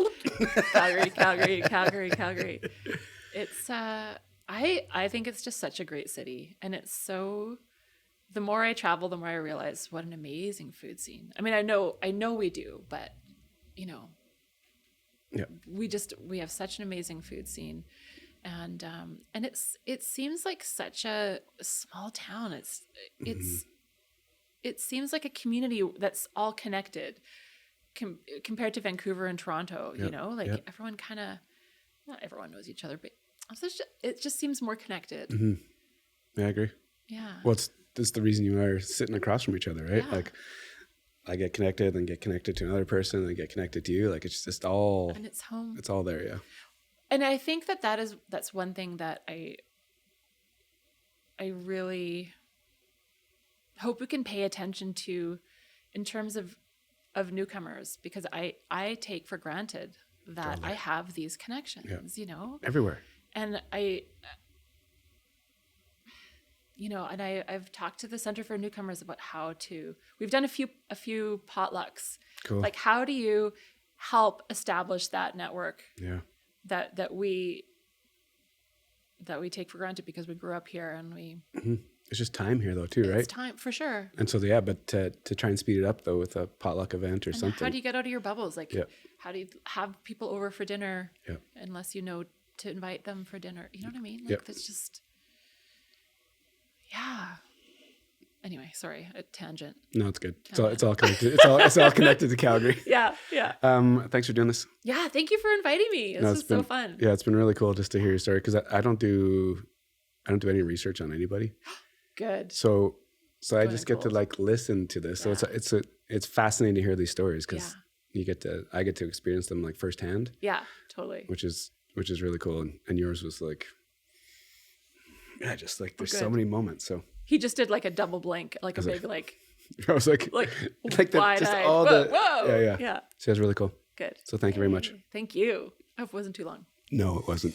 Calgary. It's I think it's just such a great city, and it's so. The more I travel, the more I realize what an amazing food scene. I mean, I know we do, but we have such an amazing food scene, and it seems like such a small town. It seems like a community that's all connected compared to Vancouver and Toronto, everyone kind of, not everyone knows each other, but it just seems more connected. Mm-hmm. Yeah, I agree. Yeah. Well, that's the reason you are sitting across from each other, right? Yeah. Like I get connected, then get connected to another person, then get connected to you. Like it's just all, and it's home. It's all there. Yeah. And I think that's one thing that I really hope we can pay attention to in terms of newcomers, because I take for granted that I have these connections, everywhere. And I've talked to the Center for Newcomers about we've done a few potlucks. Cool. Like, how do you help establish that network? Yeah. That we take for granted because we grew up here and we. Mm-hmm. It's just time here, though, too, right? It's time, for sure. And so, but to try and speed it up, though, with a potluck event or something. How do you get out of your bubbles? Like, how do you have people over for dinner unless you know to invite them for dinner? You know what I mean? Like, that's just, Anyway, sorry, a tangent. No, it's good. It's all connected. It's all connected to Calgary. Yeah. Thanks for doing this. Yeah, thank you for inviting me. This was so fun. Yeah, it's been really cool just to hear your story, because I don't do any research on anybody. Good. So I just get to like listen to this. So it's fascinating to hear these stories, because I get to experience them like firsthand. Yeah, totally. Which is really cool. And yours was like, just like there's so many moments. So he just did like a double blink, like a big like. I was like wide-eyed. just all the whoa. Yeah. So it was really cool. Good. So thank you very much. Thank you. I hope it wasn't too long. No, it wasn't.